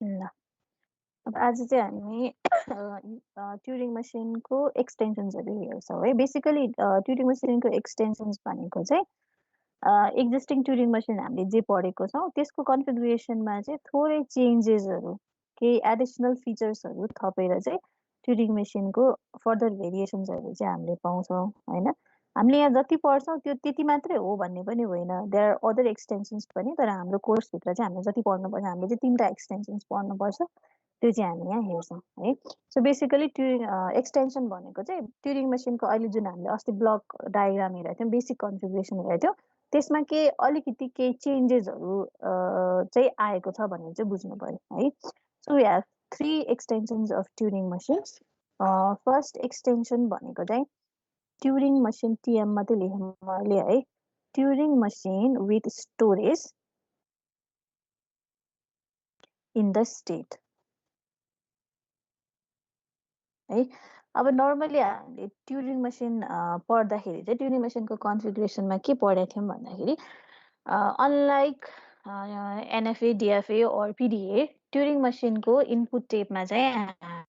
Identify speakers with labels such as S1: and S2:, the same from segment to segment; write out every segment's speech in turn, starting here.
S1: ल अब आज चाहिँ हामी ट्युरिङ मसिनको एक्सटेन्सन्सहरू हेर्छौँ है। बेसिकली ट्युरिङ मसिनको एक्सटेन्सन्स भनेको चाहिँ एक्जिस्टिङ ट्युरिङ मसिन हामीले जे पढेको छौँ त्यसको कन्फिगुरेसनमा चाहिँ थोरै चेन्जेसहरू, केही एडिसनल फिचर्सहरू थपेर चाहिँ ट्युरिङ मसिनको फर्दर भेरिएसन्सहरू चाहिँ हामीले पाउँछौँ होइन। हामीले यहाँ जति पढ्छौँ त्यो त्यति मात्रै हो भन्ने पनि होइन, देयर आर अदर एक्सटेन्सन्स पनि। तर हाम्रो कोर्सभित्र चाहिँ हामीले जति पढ्नुपर्छ, हामीले चाहिँ 3टा एक्सटेन्सन्स पढ्नुपर्छ, त्यो चाहिँ हामी यहाँ हेर्छौँ है। सो बेसिकली ट्युरिङ एक्सटेन्सन भनेको चाहिँ ट्युरिङ मसिनको अहिले जुन हामीले अस्ति ब्लक डायग्राम हेरेको थियौँ, बेसिक कन्फिगुरेसन हेरेको थियौँ, त्यसमा अलिकति केही चेन्जेसहरू चाहिँ आएको छ भनेर चाहिँ बुझ्नु पर्यो है। So we have 3 extensions of Turing machines. First extension भनेको चाहिँ ट्युरिङ मसिन, टिएम मात्रै लेखेँ मैले है, Turing machine with storage in the state है। अब नर्मली हामीले ट्युरिङ मसिन पढ्दाखेरि चाहिँ ट्युरिङ मसिनको कन्फिगुरेसनमा के पढेको थियौँ भन्दाखेरि unlike NFA, DFA or PDA, Turing मसिनको इनपुट टेपमा चाहिँ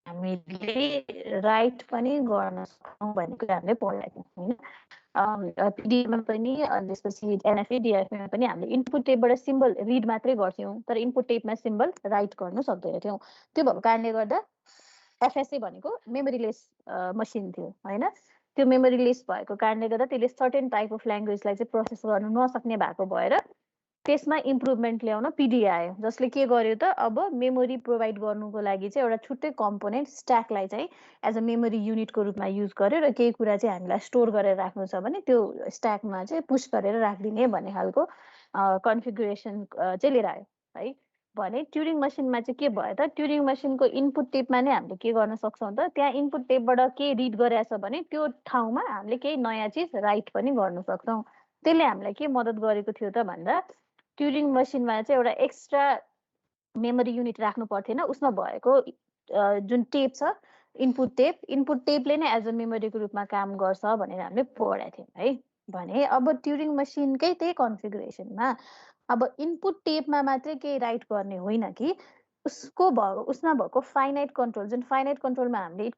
S1: हामीले राइट पनि गर्न सक्छौँ भन्ने कुरा हामीले पढेको थियौँ होइन। पिडिएमा पनि त्यसपछि एनएफए, डिएफएमा पनि हामीले इनपुट टेपबाट सिम्बल रिड मात्रै गर्थ्यौँ, तर इनपुट टेपमा सिम्बल राइट गर्नु सक्दैन थियौँ। त्यो भएको कारणले गर्दा एफएसए भनेको मेमोरीलेस मसिन थियो होइन। त्यो मेमोरीलेस भएको कारणले गर्दा त्यसले सर्टेन टाइप अफ ल्याङ्ग्वेजलाई चाहिँ प्रोसेस गर्नु नसक्ने भएको भएर त्यसमा इम्प्रुभमेन्ट ल्याउन पिडिए आयो, जसले के गर्यो त अब मेमोरी प्रोभाइड गर्नुको लागि चाहिँ एउटा छुट्टै कम्पोनेन्ट स्ट्याकलाई चाहिँ एज अ मेमोरी युनिटको रूपमा युज गर्यो, र केही कुरा चाहिँ हामीलाई स्टोर गरेर राख्नु छ भने त्यो स्ट्याकमा चाहिँ पुस गरेर राखिदिने भन्ने खालको कन्फिगुरेसन चाहिँ लिएर आयो है। भने ट्युरिङ मसिनमा चाहिँ के भयो त, ट्युरिङ मसिनको इनपुट टेपमा नै हामीले के गर्न सक्छौँ त, त्यहाँ इनपुट टेपबाट के रिड गरेछ भने त्यो ठाउँमा हामीले केही नयाँ चिज राइट पनि गर्न सक्छौँ। त्यसले हामीलाई के मद्दत गरेको थियो त भन्दा, ट्युरिङ मसिनमा चाहिँ एउटा एक्स्ट्रा मेमोरी युनिट राख्नु पर्थेन, उसमा भएको जुन टेप छ इनपुट टेपले नै एज अ मेमोरीको रूपमा काम गर्छ भनेर हामीले पढेको थियौँ है। भने अब ट्युरिङ मसिनकै त्यही कन्फिगुरेसनमा अब इनपुट टेपमा मात्रै केही राइट गर्ने होइन कि उसमा भएको फाइनाइट कन्ट्रोल, जुन फाइनाइट कन्ट्रोलमा हामीले it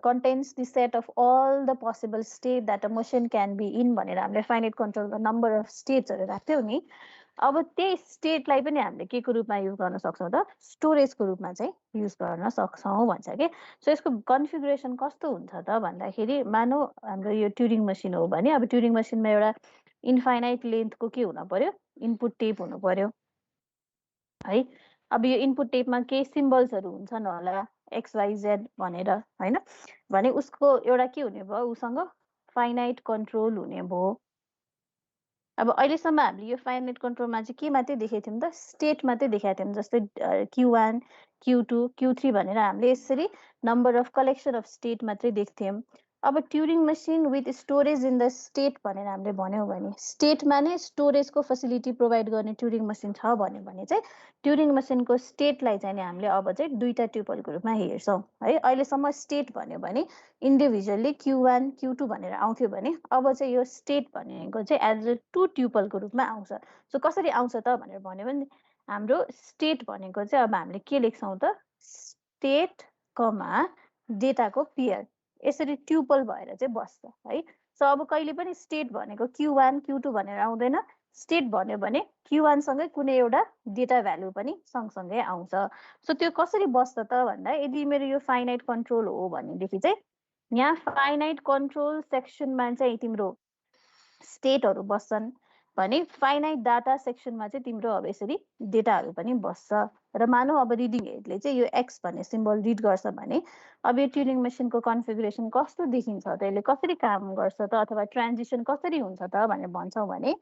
S1: contains the set of all the possible state that a machine can be in भनेर हामीले फाइनाइट कन्ट्रोलको नम्बर अफ स्टेट्सहरू राख्थ्यौँ नि। अब त्यही स्टेटलाई पनि हामीले के को रूपमा युज गर्न सक्छौँ त, स्टोरेजको रूपमा चाहिँ युज गर्न सक्छौँ भन्छ कि। सो यसको कन्फिगुरेसन कस्तो हुन्छ त भन्दाखेरि, मानौ हाम्रो यो ट्युरिङ मसिन हो भने अब ट्युरिङ मसिनमा एउटा इन्फाइनाइट लेन्थको के हुन पर्यो, इनपुट टेप हुनु पर्यो है। अब यो इनपुट टेपमा केही सिम्बल्सहरू हुन्छन् होला XYZ भनेर होइन। भने उसको एउटा के हुने भयो, उसँग फाइनाइट कन्ट्रोल हुने भयो। अब अहिलेसम्म हामीले यो फाइनाइट कन्ट्रोलमा चाहिँ के मात्रै देखेको थियौँ त, स्टेट मात्रै देखाएको थियौँ, जस्तै Q1, Q2, Q3 भनेर हामीले यसरी number of collection of state मात्रै देख्थ्यौँ। अब Turing machine with storage in the state भनेर हामीले भन्यौँ भने, स्टेटमा नै स्टोरेजको फेसिलिटी प्रोभाइड गर्ने ट्युरिङ मसिन छ भन्यो भने चाहिँ ट्युरिङ मसिनको स्टेटलाई चाहिँ हामीले अब चाहिँ 2टा ट्युपलको रूपमा हेर्छौँ है। अहिलेसम्म स्टेट भन्यो भने इन्डिभिजुअली Q1, Q2 भनेर आउँथ्यो भने अब चाहिँ यो स्टेट भनेको चाहिँ एज अ 2 ट्युपलको रूपमा आउँछ। सो कसरी आउँछ त भनेर भन्यो भने, हाम्रो स्टेट भनेको चाहिँ अब हामीले के लेख्छौँ त, स्टेट कमा डेटाको पेयर, यसरी ट्युपल भएर चाहिँ बस्छ है। सो अब कहिले पनि स्टेट भनेको Q1, Q2 भनेर आउँदैन, स्टेट भन्यो भने Q1 सँगै कुनै एउटा डेटा भ्यालु पनि सँगसँगै आउँछ। सो त्यो कसरी बस्छ त भन्दा, यदि मेरो यो फाइनाइट कन्ट्रोल हो भनेदेखि चाहिँ यहाँ फाइनाइट कन्ट्रोल सेक्सनमा चाहिँ तिम्रो स्टेटहरू बस्छन् भने फाइनाइट डाटा सेक्सनमा चाहिँ तिम्रो अब यसरी डेटाहरू पनि बस्छ। र मानौ अब रिडिङ हेडले चाहिँ यो X भन्ने सिम्बल रिड गर्छ भने अब यो ट्युरिङ मसिनको कन्फिगुरेसन कस्तो देखिन्छ त, यसले कसरी काम गर्छ त, अथवा ट्रान्जिसन कसरी हुन्छ त भनेर भन्छौँ भने,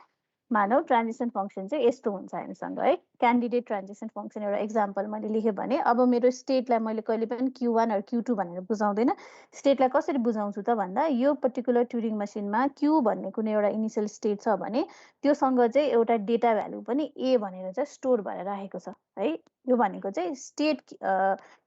S1: मानौ ट्रान्जिसन फङ्सन चाहिँ यस्तो हुन्छ हामीसँग है। क्यान्डिडेट ट्रान्जिसन फङ्सन एउटा इक्जाम्पल मैले लेखेँ भने, अब मेरो स्टेटलाई मैले कहिले पनि Q1 or Q2 भनेर बुझाउँदैन, स्टेटलाई कसरी बुझाउँछु त भन्दा, यो पर्टिकुलर ट्युरिङ मसिनमा Q भन्ने कुनै एउटा इनिसियल स्टेट छ भने त्योसँग चाहिँ एउटा डेटा भ्यालु पनि A भनेर चाहिँ स्टोर भएर राखेको छ है। यो भनेको चाहिँ स्टेट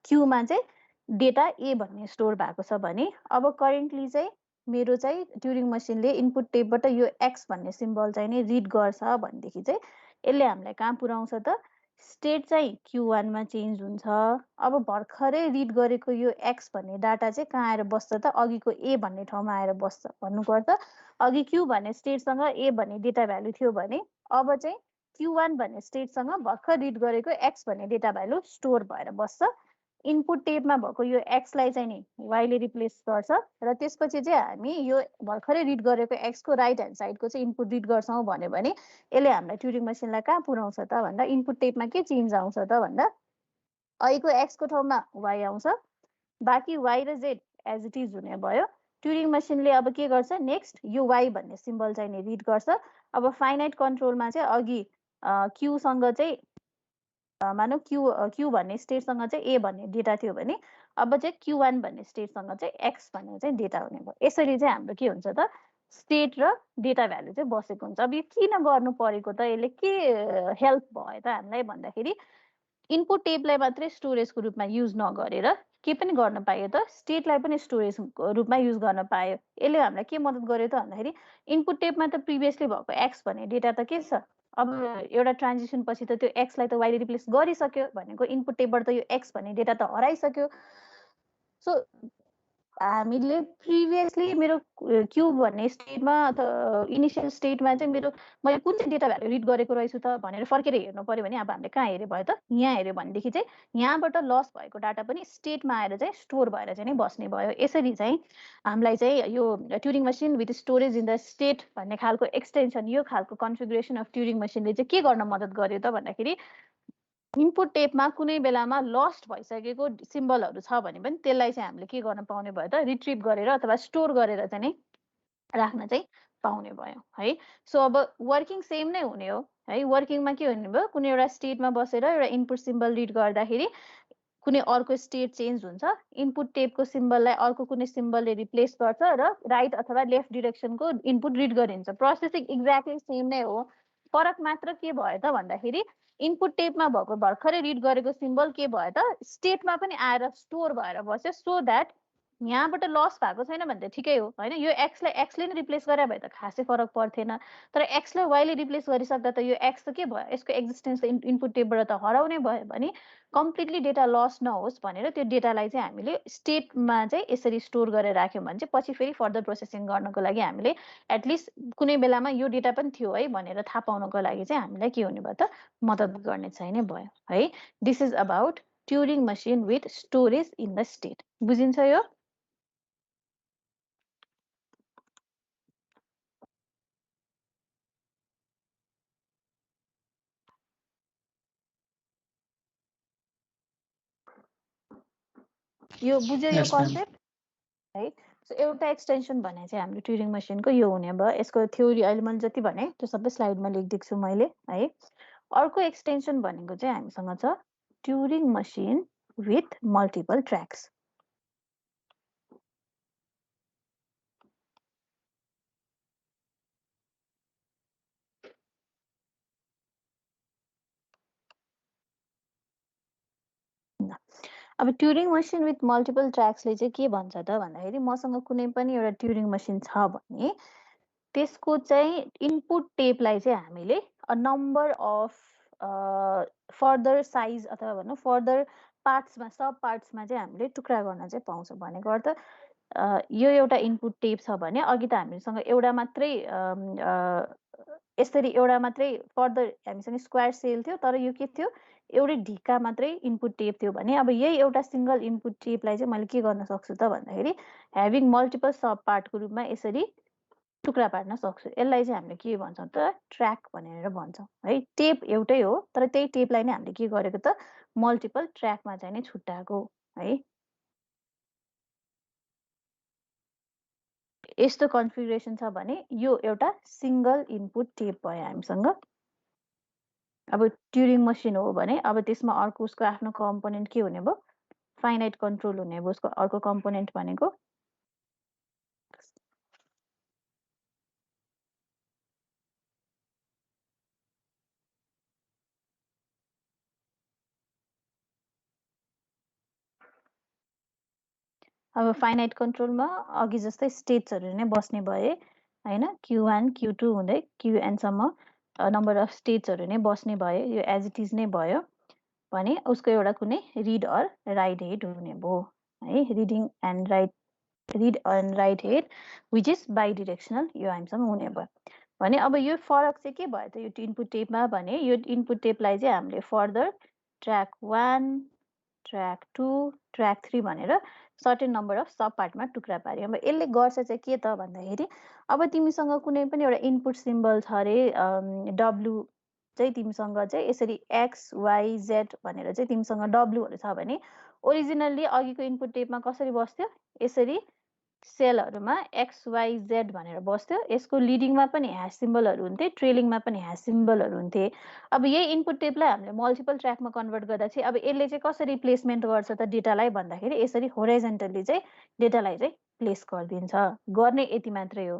S1: Qमा चाहिँ डेटा A भन्ने स्टोर भएको छ भने, अब करेन्टली चाहिँ मेरो चाहिँ ट्युरिङ मसिनले इनपुट टेपबाट यो X भन्ने सिम्बल चाहिँ नि रिड गर्छ भनेदेखि चाहिँ यसले हामीलाई कहाँ पुर्याउँछ त, स्टेट चाहिँ Q1 मा चेन्ज हुन्छ। अब भर्खरै रिड गरेको यो X भन्ने डाटा चाहिँ कहाँ आएर बस्छ त? अघिको A भन्ने ठाउँमा आएर बस्छ भन्नुपर्छ। अघि Q भन्ने स्टेटसँग A भन्ने डेटा भ्यालु थियो भने अब चाहिँ Q1 भन्ने स्टेटसँग भर्खर रिड गरेको X भन्ने डेटा भ्यालु स्टोर भएर बस्छ। इनपुट टेबमा भएको यो X लाई चाहिँ नि Y ले रिप्लेस गर्छ र त्यसपछि चाहिँ हामी यो भर्खरै रिड गरेको X को राइट ह्यान्ड साइडको चाहिँ इनपुट रिड गर्छौँ भन्यो भने यसले हामीलाई ट्युरिङ मसिनलाई कहाँ पुर्याउँछ त भन्दा इनपुट टेबमा के चेन्ज आउँछ त भन्दा अहिलेको X को ठाउँमा Y आउँछ, बाँकी Y र Z एज इट इज हुने भयो। ट्युरिङ मसिनले अब के गर्छ नेक्स्ट यो Y भन्ने सिम्बल चाहिँ नि रिड गर्छ। अब फाइनाइट कन्ट्रोलमा चाहिँ अघि Q सँग चाहिँ मानौ Q भन्ने स्टेटसँग चाहिँ A भन्ने डेटा थियो भने अब चाहिँ Q1 भन्ने स्टेटसँग चाहिँ X भन्ने चाहिँ डेटा हुने भयो। यसरी चाहिँ हाम्रो के हुन्छ त स्टेट र डेटा भ्यालु चाहिँ बसेको हुन्छ। अब यो किन गर्नु परेको त यसले के हेल्प भयो त हामीलाई भन्दाखेरि इनपुट टेबलाई मात्रै स्टोरेजको रूपमा युज नगरेर के पनि गर्न पायो त स्टेटलाई पनि स्टोरेजको रूपमा युज गर्न पायो। यसले हामीलाई के मद्दत गर्यो त भन्दाखेरि इनपुट टेबमा त प्रिभियसली भएको X भन्ने डेटा त के छ अब एउटा ट्रान्जिसन पछि त त्यो X लाई त Y ले रिप्लेस गरिसक्यो भनेको इनपुट टेबबाट त यो X भन्ने डेटा त हराइसक्यो। सो हामीले प्रिभियसली मेरो Q भन्ने स्टेटमा अथवा इनिसियल स्टेटमा चाहिँ मेरो मैले कुन चाहिँ डेटा भ्यालु रिड गरेको रहेछु त भनेर फर्केर हेर्नु पर्यो भने अब हामीले कहाँ हेर्यो भयो त यहाँ हेर्यो भनेदेखि चाहिँ यहाँबाट लस भएको डाटा पनि स्टेटमा आएर चाहिँ स्टोर भएर चाहिँ नै बस्ने भयो। यसरी चाहिँ हामीलाई चाहिँ यो Turing machine with storage in the state भन्ने खालको एक्सटेन्सन यो खालको कन्फिगुरेसन अफ ट्युरिङ मसिनले चाहिँ के गर्न मद्दत गर्यो त भन्दाखेरि इनपुट टेबमा कुनै बेलामा लस्ट भइसकेको सिम्बलहरू छ भने पनि त्यसलाई चाहिँ हामीले के गर्न पाउने भयो त रिट्रिभ गरेर अथवा स्टोर गरेर चाहिँ नै राख्न चाहिँ पाउने भयो है। सो अब वर्किङ सेम नै हुने हो है। वर्किङमा के हुने भयो कुनै एउटा स्टेटमा बसेर एउटा इनपुट सिम्बल रिड गर्दाखेरि कुनै अर्को स्टेट चेन्ज हुन्छ, इनपुट टेबको सिम्बललाई अर्को कुनै सिम्बलले रिप्लेस गर्छ र राइट अथवा लेफ्ट डिरेक्सनको इनपुट रिड गरिन्छ। प्रोसेसिङ एक्ज्याक्टली सेम नै हो। फरक मात्र के भयो त भन्दाखेरि इनपुट टेबमा भएको भर्खरै रिड गरेको सिम्बल के भयो त स्टेटमा पनि आएर स्टोर भएर बस्यो सो द्याट यहाँबाट लस भएको छैन भने त ठिकै हो होइन। यो एक्सलाई एक्सले नै रिप्लेस गरे भए त खासै फरक पर्थेन, तर एक्सलाई वाइले रिप्लेस गरिसक्दा त यो एक्स त के भयो यसको एक्जिस्टेन्स त इनपुट टेबबाट त हराउने भयो भने कम्प्लिटली डेटा लस नहोस् भनेर त्यो डेटालाई चाहिँ हामीले स्टेटमा चाहिँ यसरी स्टोर गरेर राख्यौँ भने चाहिँ पछि फेरि फर्दर प्रोसेसिङ गर्नको लागि हामीले एटलिस्ट कुनै बेलामा यो डेटा पनि थियो है भनेर थाहा पाउनको लागि चाहिँ हामीलाई के हुने भयो त मद्दत गर्ने चाहिँ नै भयो है। This is about Turing machine with storage in the state. बुझिन्छ यो? यो बुझ्यो यो
S2: Yes, ma'am.
S1: कन्सेप्ट है। सो एउटा एक्सटेन्सन भने चाहिँ हाम्रो ट्युरिङ मसिनको यो हुने भयो। यसको थ्योरी अहिले मैले जति भने त्यो सबै स्लाइडमा लेखिदिएको छु मैले है। अर्को एक्सटेन्सन भनेको चाहिँ हामीसँग छ Turing machine with multiple tracks. अब ट्युरिङ मसिन विथ मल्टिपल ट्र्याक्सले चाहिँ के भन्छ त भन्दाखेरि मसँग कुनै पनि एउटा ट्युरिङ मसिन छ भने त्यसको चाहिँ इनपुट टेपलाई चाहिँ हामीले a number of further size अथवा भनौँ फर्दर पार्ट्समा सब पार्ट्समा चाहिँ हामीले टुक्रा गर्न चाहिँ पाउँछौँ। भनेको अर्थ यो एउटा इनपुट टेप छ भने अघि त हामीसँग एउटा मात्रै यसरी एउटा मात्रै फर्दर हामीसँग स्क्वायर सेल थियो तर यो के थियो एउटै ढिक्का मात्रै इनपुट टेप थियो भने अब यही एउटा सिङ्गल इनपुट टेपलाई चाहिँ मैले के गर्न सक्छु त भन्दाखेरि ह्याभिङ मल्टिपल सब पार्टको रूपमा यसरी टुक्रा पार्न सक्छु। यसलाई चाहिँ हामीले के भन्छौँ त ट्र्याक भनेर भन्छौँ है। टेप एउटै हो तर त्यही टेपलाई नै हामीले के गरेको त मल्टिपल ट्र्याकमा चाहिँ नै छुट्याएको है। यस्तो कन्फिगुरेसन छ भने यो एउटा सिङ्गल इनपुट टेप भयो हामीसँग। अब ट्युरिङ मसिन हो भने अब त्यसमा अर्को उसको आफ्नो कम्पोनेन्ट के हुने भयो फाइनाइट कन्ट्रोल हुने भयो। उसको अर्को कम्पोनेन्ट भनेको अब फाइनाइट कन्ट्रोलमा अघि जस्तै स्टेट्सहरू नै बस्ने भए होइन। Q1 Q2 हुँदै Qnसम्म नम्बर अफ स्टेट्सहरू नै बस्ने भए यो एज इट इज नै भयो। भने उसको एउटा कुनै रिड अर राइट हेड हुने भयो है read and write head which is bidirectional यो हामीसँग हुने भयो भने अब यो फरक चाहिँ के भयो त यो इनपुट टेपमा भने यो इनपुट टेपलाई चाहिँ हामीले फर्दर ट्र्याक 1 ट्र्याक 2 ट्र्याक 3 भनेर सर्टेन नम्बर अफ सब पार्टमा टुक्रा पार्यो अब यसले गर्छ चाहिँ के त भन्दाखेरि अब तिमीसँग कुनै पनि एउटा इनपुट सिम्बल छ अरे डब्लु चाहिँ तिमीसँग चाहिँ यसरी एक्स वाइ जेड भनेर चाहिँ तिमीसँग डब्लुहरू छ भने ओरिजिनल्ली अघिको इनपुट टेपमा कसरी बस्थ्यो यसरी सेलहरूमा XYZ भनेर बस्थ्यो यसको लिडिङमा पनि ह्यास सिम्बलहरू हुन्थे ट्रेलिङमा पनि ह्यास सिम्बलहरू हुन्थे अब यही इनपुट टेपलाई हामीले मल्टिपल ट्र्याकमा कन्भर्ट गर्दा चाहिँ अब यसले चाहिँ कसरी प्लेसमेन्ट गर्छ त डेटालाई भन्दाखेरि यसरी होराइजेन्टली चाहिँ डेटालाई चाहिँ प्लेस गरिदिन्छ गर्ने यति मात्रै हो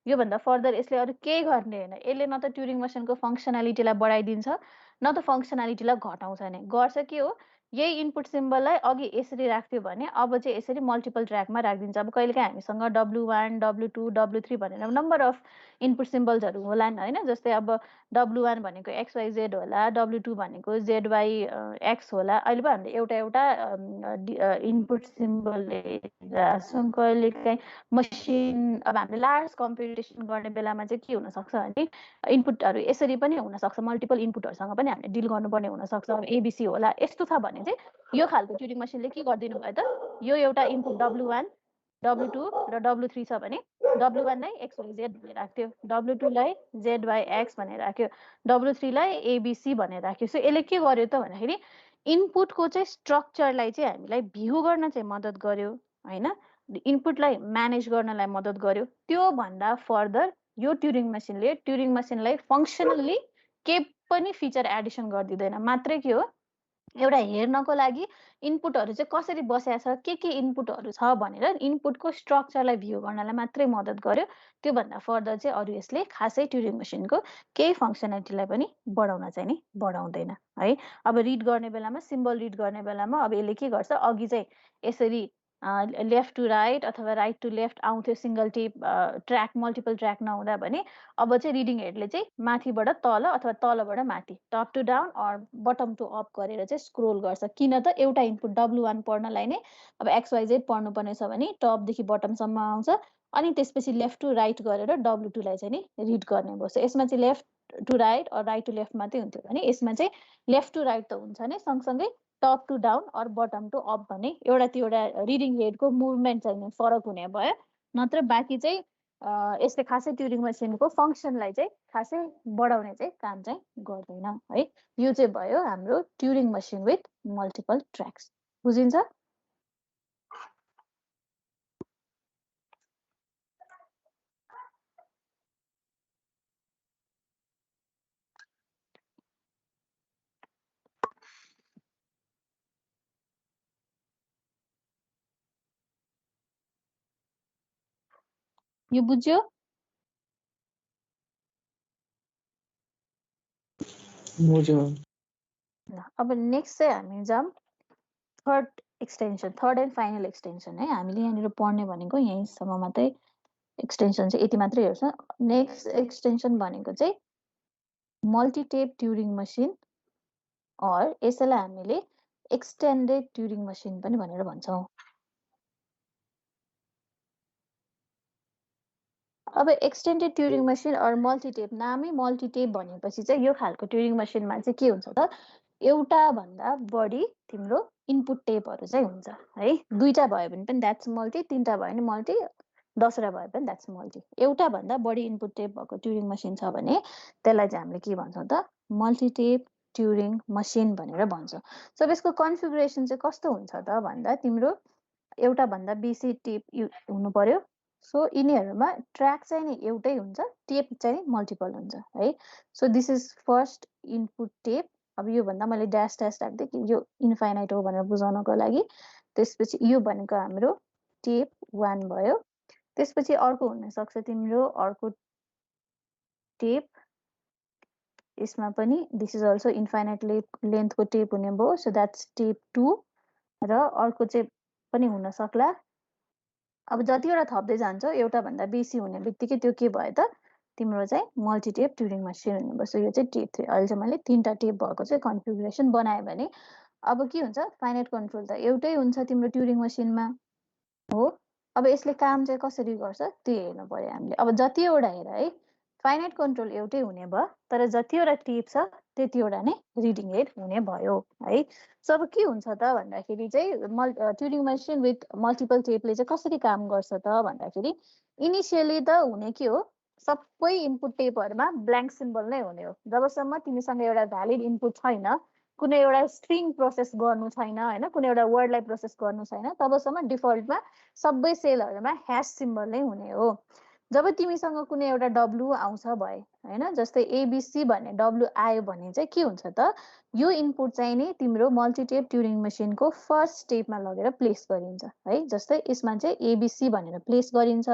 S1: योभन्दा फर्दर यसले अरू केही गर्ने होइन यसले न त ट्युरिङ मसिनको फङ्सनालिटीलाई बढाइदिन्छ न त फङ्सनालिटीलाई घटाउँछ नै गर्छ के हो यही इनपुट सिम्बललाई अघि यसरी राख्थ्यो भने अब चाहिँ यसरी मल्टिपल ट्र्याकमा राखिदिन्छ अब कहिलेकाहीँ हामीसँग W1 W2 W3 भनेर नम्बर अफ इनपुट सिम्बल्सहरू होलान् होइन जस्तै अब W1 भनेको XYZ होला W2 भनेको ZYX होला अहिले पो हामीले एउटा एउटा इनपुट सिम्बलले कहिलेकाहीँ मसिन अब हामीले लार्ज कम्पिटिसन गर्ने बेलामा चाहिँ के हुनसक्छ भने इनपुटहरू यसरी पनि हुनसक्छ मल्टिपल इनपुटहरूसँग पनि हामीले डिल गर्नुपर्ने हुनसक्छ अब एबिसी होला यस्तो छ भने चाहिँ यो खालको ट्युरिङ मसिनले के गरिदिनु भयो त यो एउटा इनपुट W1 W2 र W3 छ भने W1लाई XYZ भनेर राख्थ्यो W2लाई ZYX भनेर राख्यो W3लाई ABC भनेर राख्यो सो यसले के गर्यो त भन्दाखेरि इनपुटको चाहिँ स्ट्रक्चरलाई चाहिँ हामीलाई भ्यू गर्न चाहिँ मद्दत गर्यो होइन इनपुटलाई म्यानेज गर्नलाई मद्दत गर्यो त्योभन्दा फर्दर यो ट्युरिङ मसिनलाई फङ्सनल्ली केही पनि फिचर एडिसन गरिदिँदैन मात्रै के हो एउटा हेर्नको लागि इनपुटहरू चाहिँ कसरी बसेको छ के इनपुटहरू छ भनेर इनपुटको स्ट्रक्चरलाई भ्यू गर्नलाई मात्रै मद्दत गर्यो त्योभन्दा फर्दर चाहिँ अरू यसले खासै ट्युरिङ मसिनको केही फङ्सनालिटीलाई पनि बढाउन चाहिँ नि बढाउँदैन है अब रिड गर्ने बेलामा सिम्बल रिड गर्ने बेलामा अब यसले के गर्छ अघि चाहिँ यसरी लेफ्ट टु राइट अथवा राइट टु लेफ्ट आउँथ्यो single tape track multiple track नहुँदा भने अब चाहिँ रिडिङ हेडले चाहिँ माथिबाट तल अथवा तलबाट माथि top to down or bottom to up गरेर चाहिँ स्क्रोल गर्छ किन त एउटा इनपुट W1 पढ्नलाई नै अब XYZ पढ्नुपर्ने छ भने टपदेखि बटमसम्म आउँछ अनि त्यसपछि लेफ्ट टु राइट गरेर W2लाई चाहिँ नि रिड गर्ने भयो यसमा चाहिँ left to right or right to left मात्रै हुन्थ्यो भने यसमा चाहिँ लेफ्ट टु राइट त हुन्छ नै सँगसँगै top to down or bottom to up भन्ने एउटा त्यो एउटा रिडिङ हेडको मुभमेन्ट चाहिँ फरक हुने भयो नत्र बाँकी चाहिँ यसले खासै ट्युरिङ मसिनको फङ्सनलाई चाहिँ खासै बढाउने चाहिँ काम चाहिँ गर्दैन है यो चाहिँ भयो हाम्रो Turing machine with multiple tracks बुझिन्छ यो बुझ्यो अब नेक्स्ट चाहिँ हामी जाऊँ थर्ड एन्ड फाइनल एक्सटेन्सन है हामीले यहाँनिर पढ्ने भनेको यहीँसम्म मात्रै एक्सटेन्सन चाहिँ यति मात्रै हेर्छ नेक्स्ट एक्सटेन्सन भनेको चाहिँ मल्टिटेप ट्युरिङ मसिन अर यसैलाई हामीले एक्सटेन्डेड ट्युरिङ मसिन पनि भनेर भन्छौँ अब एक्सटेन्डेड ट्युरिङ मसिन अर मल्टिटेप नामै मल्टिटेप भनेपछि चाहिँ यो खालको ट्युरिङ मसिनमा चाहिँ के हुन्छ त एउटा भन्दा बढी तिम्रो इनपुट टेपहरू चाहिँ हुन्छ है दुईटा भयो भने पनि द्याट्स मल्टी तीनटा भयो भने मल्टी 10वटा भयो पनि द्याट्स मल्टी एउटा भन्दा बढी इनपुट टेप भएको ट्युरिङ मसिन छ भने त्यसलाई चाहिँ हामीले के भन्छौँ त मल्टिटेप ट्युरिङ मसिन भनेर भन्छौँ सो यसको कन्फिगुरेसन चाहिँ कस्तो हुन्छ त भन्दा तिम्रो एउटा भन्दा बेसी टेप हुनु पर्यो सो यिनीहरूमा ट्र्याक चाहिँ नि एउटै हुन्छ टेप चाहिँ मल्टिपल हुन्छ है so this is first input tape अब योभन्दा मैले ड्यास राख्दै कि यो इन्फाइनाइट हो भनेर बुझाउनको लागि त्यसपछि यो भनेको हाम्रो टेप 1 भयो त्यसपछि अर्को हुनसक्छ तिम्रो अर्को टेप यसमा पनि दिस इज अल्सो इन्फाइनाइट लेन्थको टेप हुने भयो सो द्याट्स टेप 2 र अर्को चाहिँ पनि हुन सक्ला अब जतिवटा थप्दै जान्छ एउटा भन्दा बेसी हुने बित्तिकै त्यो के भयो त तिम्रो चाहिँ मल्टिटेप ट्युरिङ मसिन हुने भयो। यो चाहिँ टेप 3। अहिले चाहिँ मैले 3टा टेप भएको चाहिँ कन्फिगुरेसन बनाएँ भने अब के हुन्छ, फाइनाइट कन्ट्रोल त एउटै हुन्छ तिम्रो ट्युरिङ मसिनमा हो। अब यसले काम चाहिँ कसरी गर्छ त्यो हेर्नु पर्यो हामीले। अब जतिवटा हेर है, फाइनाइट कन्ट्रोल एउटै हुने भयो, तर जतिवटा टेप छ त्यतिवटा नै रिडिङ हेड हुने भयो है। सो अब के हुन्छ त भन्दाखेरि चाहिँ ट्युरिङ मसिन विथ मल्टिपल टेपले चाहिँ कसरी काम गर्छ त भन्दाखेरि इनिसियली त हुने के हो, सबै इनपुट टेपहरूमा ब्ल्याङ्क सिम्बल नै हुने हो। जबसम्म तिमीसँग एउटा भ्यालिड इनपुट छैन, कुनै एउटा स्ट्रिङ प्रोसेस गर्नु छैन होइन, कुनै एउटा वर्डलाई प्रोसेस गर्नु छैन, तबसम्म डिफल्टमा सबै सेलहरूमा ह्यास सिम्बल नै हुने हो। जब तिमीसँग कुनै एउटा डब्लु आउँछ भए होइन, जस्तै एबिसी भन्ने डब्लु आयो भने चाहिँ के हुन्छ त, यो इनपुट चाहिँ नि तिम्रो मल्टिटेप ट्युरिङ मसिनको फर्स्ट स्टेपमा लगेर प्लेस गरिन्छ है। जस्तै यसमा चाहिँ एबिसी भनेर प्लेस गरिन्छ,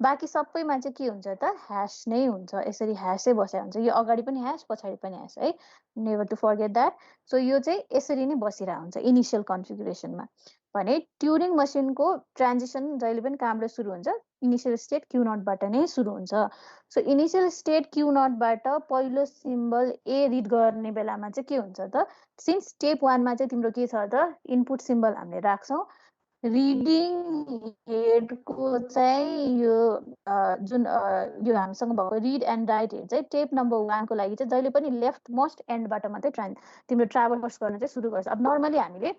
S1: बाँकी सबैमा चाहिँ के हुन्छ त, ह्यास नै हुन्छ। यसरी ह्यासै बसेको हुन्छ, यो अगाडि पनि ह्यास पछाडि पनि ह्यास है, never to forget that. So यो चाहिँ यसरी नै बसिरहेको हुन्छ इनिसियल कन्फिगुरेसनमा। भने ट्युरिङ मसिनको ट्रान्जिसन जहिले पनि कामले सुरु हुन्छ, इनिसियल स्टेट क्यू नटबाट नै सुरु हुन्छ। सो इनिसियल स्टेट क्यू नटबाट पहिलो सिम्बल ए रिड गर्ने बेलामा चाहिँ के हुन्छ त, सिन्स स्टेप 1मा चाहिँ तिम्रो के छ त, इनपुट सिम्बल हामीले राख्छौँ, रिडिङ हेडको चाहिँ यो जुन यो हामीसँग भएको रिड एन्ड राइट हेड चाहिँ टेप नम्बर 1को लागि चाहिँ जहिले पनि लेफ्ट मोस्ट एन्डबाट मात्रै तिम्रो ट्राभर्स गर्न चाहिँ सुरु गर्छ। अब नर्मली हामीले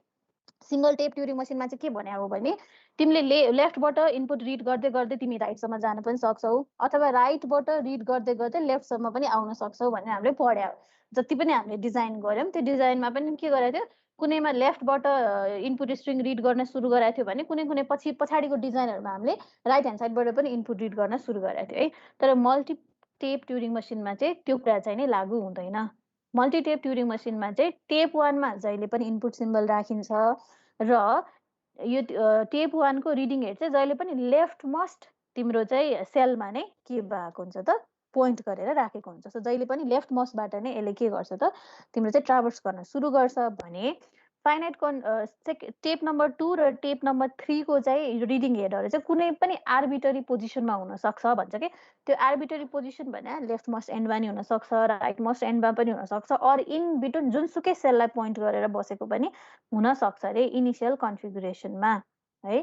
S1: सिङ्गल टेप ट्युरिङ मसिनमा चाहिँ के भने हो भने, तिमीले लेफ्टबाट इनपुट रिड गर्दै गर्दै तिमी राइटसम्म जान पनि सक्छौ, अथवा राइटबाट रिड गर्दै गर्दै लेफ्टसम्म पनि आउन सक्छौ भनेर हामीले पढ्यौँ। जति पनि हामीले डिजाइन गऱ्यौँ त्यो डिजाइनमा पनि के गरेको थियो, कुनैमा लेफ्टबाट इनपुट स्ट्रिङ रिड गर्न सुरु गराएको थियो भने कुनै कुनै पछाडिको डिजाइनहरूमा हामीले राइट ह्यान्ड साइडबाट पनि इनपुट रिड गर्न सुरु गराएको थियो है। तर मल्टिटेप ट्युरिङ मसिनमा चाहिँ त्यो कुरा चाहिँ नै लागु हुँदैन। मल्टिटेप ट्युरिङ मसिनमा चाहिँ टेप 1मा जहिले पनि इनपुट सिम्बल राखिन्छ र यो टेप 1को रिडिङ हेड चाहिँ जहिले पनि लेफ्ट मोस्ट तिम्रो चाहिँ सेलमा नै के भएको हुन्छ त, पोइन्ट गरेर राखेको हुन्छ। सो जहिले पनि लेफ्ट मोस्टबाट नै यसले के गर्छ त, तिम्रो चाहिँ ट्राभर्स गर्न सुरु गर्छ। भने फाइनाइट टेप नम्बर 2 र टेप नम्बर 3को चाहिँ रिडिङ हेडहरू चाहिँ कुनै पनि आर्बिटरी पोजिसनमा हुनसक्छ भन्छ कि। त्यो आर्बिटरी पोजिसन भने लेफ्ट मोस्ट एन्डमा नि हुनसक्छ, राइट मोस्ट एन्डमा पनि हुनसक्छ, अर इन बिट्विन जुनसुकै सेललाई पोइन्ट गरेर बसेको पनि हुनसक्छ अरे इनिसियल कन्फिगुरेसनमा है।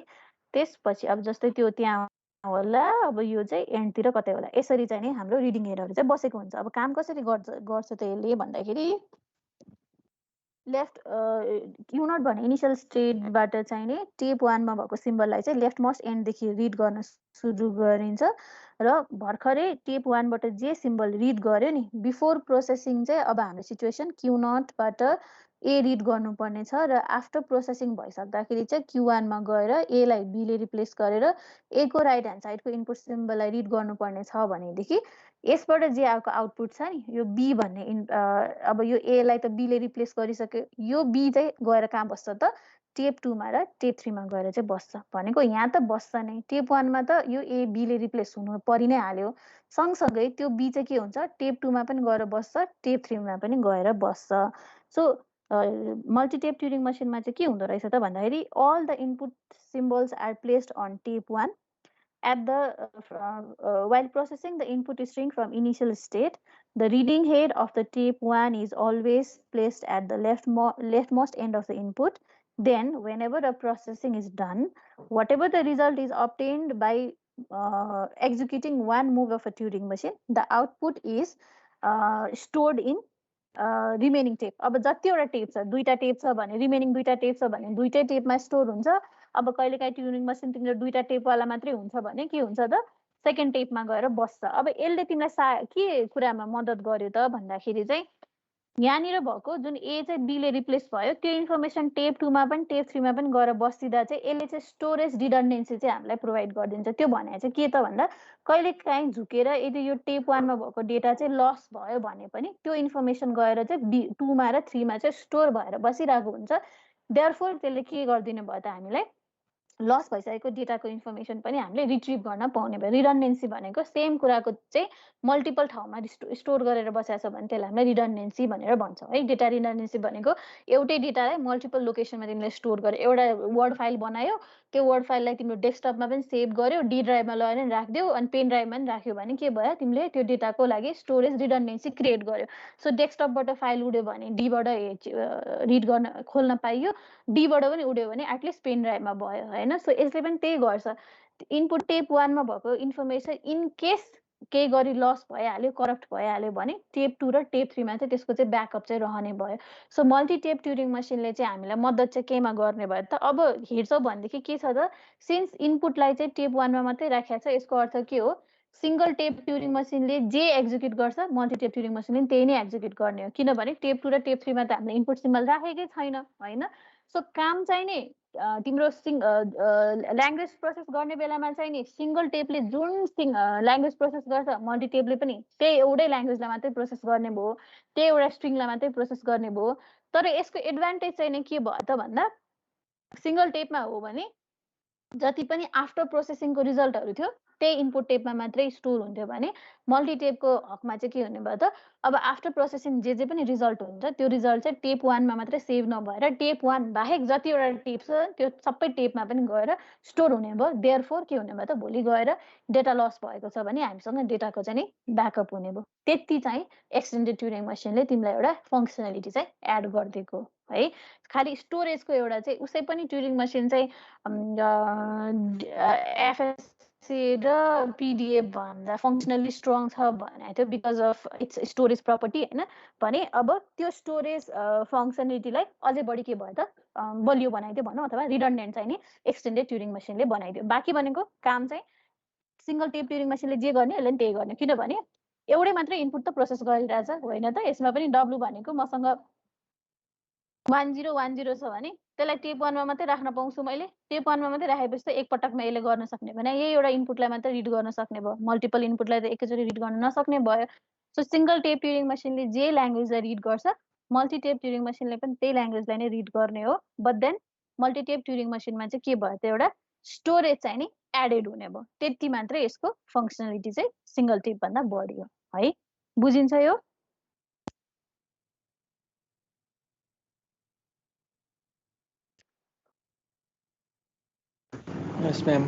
S1: त्यसपछि अब जस्तै त्यो त्यहाँ होला, अब यो चाहिँ एन्डतिर कतै होला, यसरी चाहिँ नि हाम्रो रिडिङ हेडहरू चाहिँ बसेको हुन्छ। अब काम कसरी गर्छ त यसले भन्दाखेरि, लेफ्ट क्यू नट भने इनिसियल स्टेटबाट चाहिँ नि टेप 1मा भएको सिम्बललाई चाहिँ लेफ्ट मोस्ट एन्डदेखि रिड गर्न सुरु गरिन्छ र भर्खरै टेप 1बाट जे सिम्बल रिड गर्यो नि, बिफोर प्रोसेसिङ चाहिँ अब हाम्रो सिचुएसन क्यू नटबाट ए रिड गर्नुपर्ने छ र आफ्टर प्रोसेसिङ भइसक्दाखेरि चाहिँ क्यू 1मा गएर एलाई बीले रिप्लेस गरेर एको राइट ह्यान्ड साइडको इनपुट सिम्बललाई रिड गर्नुपर्ने छ भनेदेखि यसबाट जे आएको आउटपुट छ नि, यो बी भन्ने अब यो एलाई त बीले रिप्लेस गरिसक्यो, यो बी चाहिँ गएर कहाँ बस्छ त, टेप 2मा र टेप 3मा गएर चाहिँ बस्छ। भनेको यहाँ त बस्छ नै, टेप 1मा त यो ए बीले रिप्लेस हुनु परि नै हाल्यो, सँगसँगै त्यो बी चाहिँ के हुन्छ, टेप 2मा पनि गएर बस्छ, टेप 3मा पनि गएर बस्छ। सो मल्टिटेप ट्युरिङ मसिनमा चाहिँ के हुँदो रहेछ त भन्दाखेरि, all the input symbols are placed on tape 1 at the while processing the input string from initial state. The reading head of the tape 1 is always placed at the leftmost end of the input. Then whenever the processing is done, whatever the result is obtained by executing one move of a Turing machine, the output is stored in remaining tape. अब जतिवटा tape छ, 2टा tape छ भने remaining 2टा tape छ भने 2टै टेपमा store हुन्छ। अब कहिलेकाहीँ ट्युरिङ मसिन तिम्रो 2टा टेपवाला मात्रै हुन्छ भने के हुन्छ त, सेकेन्ड टेपमा गएर बस्छ। अब यसले तिमीलाई के कुरामा मद्दत गर्यो त भन्दाखेरि चाहिँ, यहाँनिर भएको जुन ए चाहिँ बीले रिप्लेस भयो त्यो इन्फर्मेसन टेप 2मा पनि टेप 3मा पनि गएर बसिदिँदा चाहिँ यसले चाहिँ स्टोरेज डिडन्डेन्सी चाहिँ हामीलाई प्रोभाइड गरिदिन्छ। त्यो भने चाहिँ के त भन्दा, कहिलेकाहीँ झुकेर यदि यो टेप 1मा भएको डेटा चाहिँ लस भयो भने पनि त्यो इन्फर्मेसन गएर चाहिँ 2मा र 3मा चाहिँ स्टोर भएर बसिरहेको हुन्छ। देयरफोर त्यसले के गरिदिनु भयो त हामीलाई, लस भइसकेको डेटाको इन्फर्मेसन पनि हामीले रिट्रिभ गर्न पाउने भयो। रिडन्डेन्सी भनेको सेम कुराको चाहिँ मल्टिपल ठाउँमा स्टोर गरेर बसेको छ भने त्यसलाई हामीले रिडन्डेन्सी भनेर भन्छौँ है। डेटा रिडन्डेन्सी भनेको एउटै डेटालाई मल्टिपल लोकेसनमा तिमीले स्टोर गर्यो, एउटा वर्ड फाइल बनायो, त्यो वर्ड फाइललाई तिम्रो डेस्कटपमा पनि सेभ गर्यो, डी ड्राइभमा लगेर पनि राखिदियो अनि पेन ड्राइभमा पनि राख्यो भने के भयो, तिमीले त्यो डेटाको लागि स्टोरेज रिडन्डेन्सी क्रिएट गर्यो। सो डेस्कटपबाट फाइल उड्यो भने डीबाट रिड गर्न खोल्न पाइयो, डीबाट पनि उड्यो भने एटलिस्ट पेन ड्राइभमा भयो होइन। सो यसले पनि त्यही गर्छ। इनपुट टेप 1 मा भएको इन्फर्मेसन इन केस केही गरी लस भइहाल्यो, करप्ट भइहाल्यो भने टेप 2 र टेप 3 मा चाहिँ त्यसको चाहिँ ब्याकअप चाहिँ रहने भयो। सो मल्टी टेप ट्युरिङ मसिनले चाहिँ हामीलाई मद्दत चाहिँ केमा गर्ने भयो त, अब हेर्छौ भनेदेखि के छ त, सिन्स इनपुटलाई चाहिँ टेप 1 मा मात्रै राखेको छ, यसको अर्थ के हो, सिंगल टेप ट्युरिङ मसिनले जे एक्जिक्युट गर्छ मल्टी टेप ट्युरिङ मसिनले त्यही नै एक्जिक्युट गर्ने हो, किनभने टेप 2 र टेप 3 मा त हामीले इनपुट सिम्बल राखेकै छैन होइन। सो काम चाहिँ नि तिम्रो ल्याङ्ग्वेज प्रोसेस गर्ने बेलामा चाहिँ नि सिंगल टेपले जुन ल्याङ्ग्वेज प्रोसेस गर्छ मल्टी टेपले पनि त्यही एउटै ल्याङ्ग्वेजलाई मात्रै प्रोसेस गर्ने भयो, त्यही एउटा स्ट्रिङलाई मात्रै प्रोसेस गर्ने भयो। तर यसको एडभान्टेज चाहिँ नि के भयो त भन्दा, सिंगल टेपमा हो भने जति पनि आफ्टर प्रोसेसिङको रिजल्टहरू थियो त्यही इनपुट टेपमा मात्रै स्टोर हुन्थ्यो भने मल्टी टेपको हकमा चाहिँ के हुने भयो त, अब आफ्टर प्रोसेसिङ जे पनि रिजल्ट हुन्छ त्यो रिजल्ट चाहिँ टेप 1 मा मात्रै सेभ नभएर टेप 1 बाहेक जतिवटा टेप छ त्यो सबै टेपमा पनि गएर स्टोर हुने भयो। देयरफोर के हुने भयो त, भोलि गएर डेटा लस भएको छ भने हामीसँग डेटाको चाहिँ नि ब्याकअप हुने भयो। त्यति चाहिँ एक्सटेन्डेड ट्युरिङ मसिनले तिमीलाई एउटा फङ्सनालिटी चाहिँ एड गरिदिएको है। खालि स्टोरेजको एउटा चाहिँ उसै पनि ट्युरिङ मसिन चाहिँ एफएससी र पिडिएफ भन्दा फङ्सनली स्ट्रङ छ भनेको थियो because of its storage property होइन। भने अब त्यो स्टोरेज फङ्सनालिटीलाई अझै बढी के भयो त, बलियो बनाइदियो भनौँ, अथवा रिडन्डेन्ट चाहिँ नि एक्सटेन्डेड ट्युरिङ मसिनले बनाइदियो। बाँकी भनेको काम चाहिँ सिंगल टेप ट्युरिङ मसिनले जे गर्ने यसले त्यही गर्ने, किनभने एउटै मात्रै इनपुट त प्रोसेस गरिरहेछ होइन त। यसमा पनि डब्लु भनेको मसँग 1010 छ भने त्यसलाई टेप 1 मा मात्रै राख्न पाउँछु मैले, टेप 1 मा मात्रै राखेपछि त एकपटकमा यसले गर्न सक्ने भने यही एउटा इनपुटलाई मात्रै रिड गर्न सक्ने भयो, मल्टिपल इनपुटलाई त एकैचोटि रिड गर्न नसक्ने भयो। सो सिंगल टेप ट्युरिङ मसिनले जे ल्याङ्ग्वेजलाई रिड गर्छ मल्टी टेप ट्युरिङ मसिनले पनि त्यही ल्याङ्ग्वेजलाई नै रिड गर्ने हो। But then multi tape Turing मसिनमा चाहिँ के भयो त, एउटा स्टोरेज चाहिँ नि एडेड हुने भयो। त्यति मात्रै यसको फङ्सनालिटी चाहिँ सिंगल टेप भन्दा बढी हो है। बुझिन्छ यो?
S2: यस म्याम।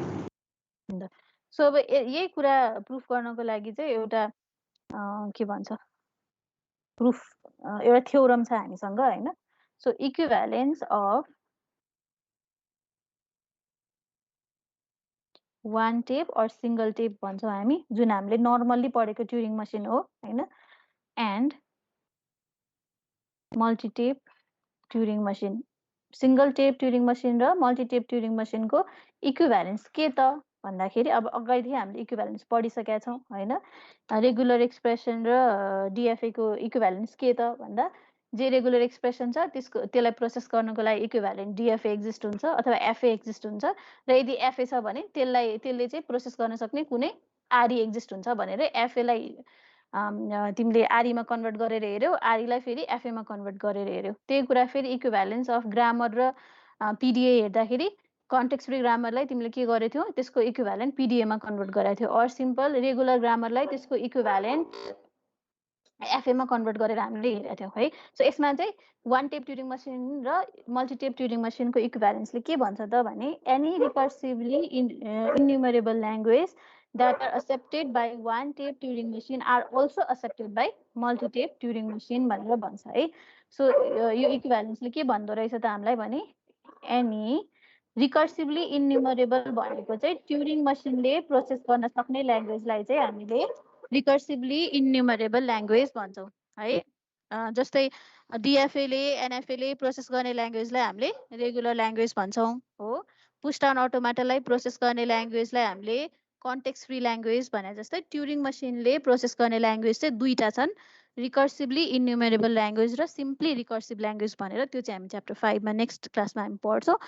S1: सो अब यही कुरा प्रुफ गर्नको लागि चाहिँ एउटा के भन्छ प्रुफ एउटा थ्योरम छ हामीसँग होइन। So equivalence of one tape or single tape भन्छौँ हामी, जुन हामीले नर्मल्ली पढेको ट्युरिङ मसिन हो होइन, and multi tape Turing machine. Single tape Turing machine र मल्टी टेप ट्युरिङ मसिनको इक्विभ्यालेन्स के त भन्दाखेरि, अब अगाडिदेखि हामीले इक्विभ्यालेन्स पढिसकेका छौँ होइन। रेगुलर एक्सप्रेसन र डिएफएको इक्विभ्यालेन्स के त भन्दा, जे रेगुलर एक्सप्रेसन छ त्यसलाई प्रोसेस गर्नको लागि इक्विभ्यालेन्ट डिएफए एक्जिस्ट हुन्छ अथवा एफए एक्जिस्ट हुन्छ, र यदि एफए छ भने त्यसले चाहिँ प्रोसेस गर्न सक्ने कुनै आरई एक्जिस्ट हुन्छ भनेर एफएलाई तिमीले आरईमा कन्भर्ट गरेर हेऱ्यौ, आरईलाई फेरि एफएमा कन्भर्ट गरेर हेऱ्यौ। त्यही कुरा फेरि इक्विभ्यालेन्स अफ ग्रामर र पिडिए हेर्दाखेरि कन्टेक्स्ट फ्री ग्रामरलाई तिमीले के गरेको थियौ, त्यसको इक्विभ्यालेन्ट पिडिएमा कन्भर्ट गराएको थियो, अर सिम्पल रेगुलर ग्रामरलाई त्यसको इक्विभ्यालेन्ट एफएमा कन्भर्ट गरेर हामीले हेरेका थियौँ है। सो यसमा चाहिँ वान टेप ट्युरिङ मसिन र मल्टी टेप ट्युरिङ मसिनको इक्विभ्यालेन्सले के भन्छ त भने, any recursively enumerable language that are accepted by one tape Turing machine are also accepted by multi tape Turing machine भनेर भन्छ है। सो यो इक्विभ्यालेन्सले के भन्दो रहेछ त हामीलाई भने, एनी रिकर्सिभली इन्युमरेबल भनेको चाहिँ ट्युरिङ मसिनले प्रोसेस गर्न सक्ने ल्याङ्ग्वेजलाई चाहिँ हामीले रिकर्सिभली इन्युमरेबल ल्याङ्ग्वेज भन्छौँ है। जस्तै डिएफएले एनएफएले प्रोसेस गर्ने ल्याङ्ग्वेजलाई हामीले रेगुलर ल्याङ्ग्वेज भन्छौँ हो। पुश डाउन अटोमेटालाई प्रोसेस गर्ने ल्याङ्ग्वेजलाई हामीले कन्टेक्स्ट फ्री ल्याङ्ग्वेज भने जस्तै ट्युरिङ मसिनले प्रोसेस गर्ने ल्याङ्ग्वेज चाहिँ दुईवटा छन्, रिकर्सिभली इन्युमरेबल ल्याङ्ग्वेज र सिम्पली रिकर्सिभ ल्याङ्ग्वेज भनेर। त्यो चाहिँ हामी च्याप्टर 5 मा नेक्स्ट क्लासमा हामी पढ्छौँ।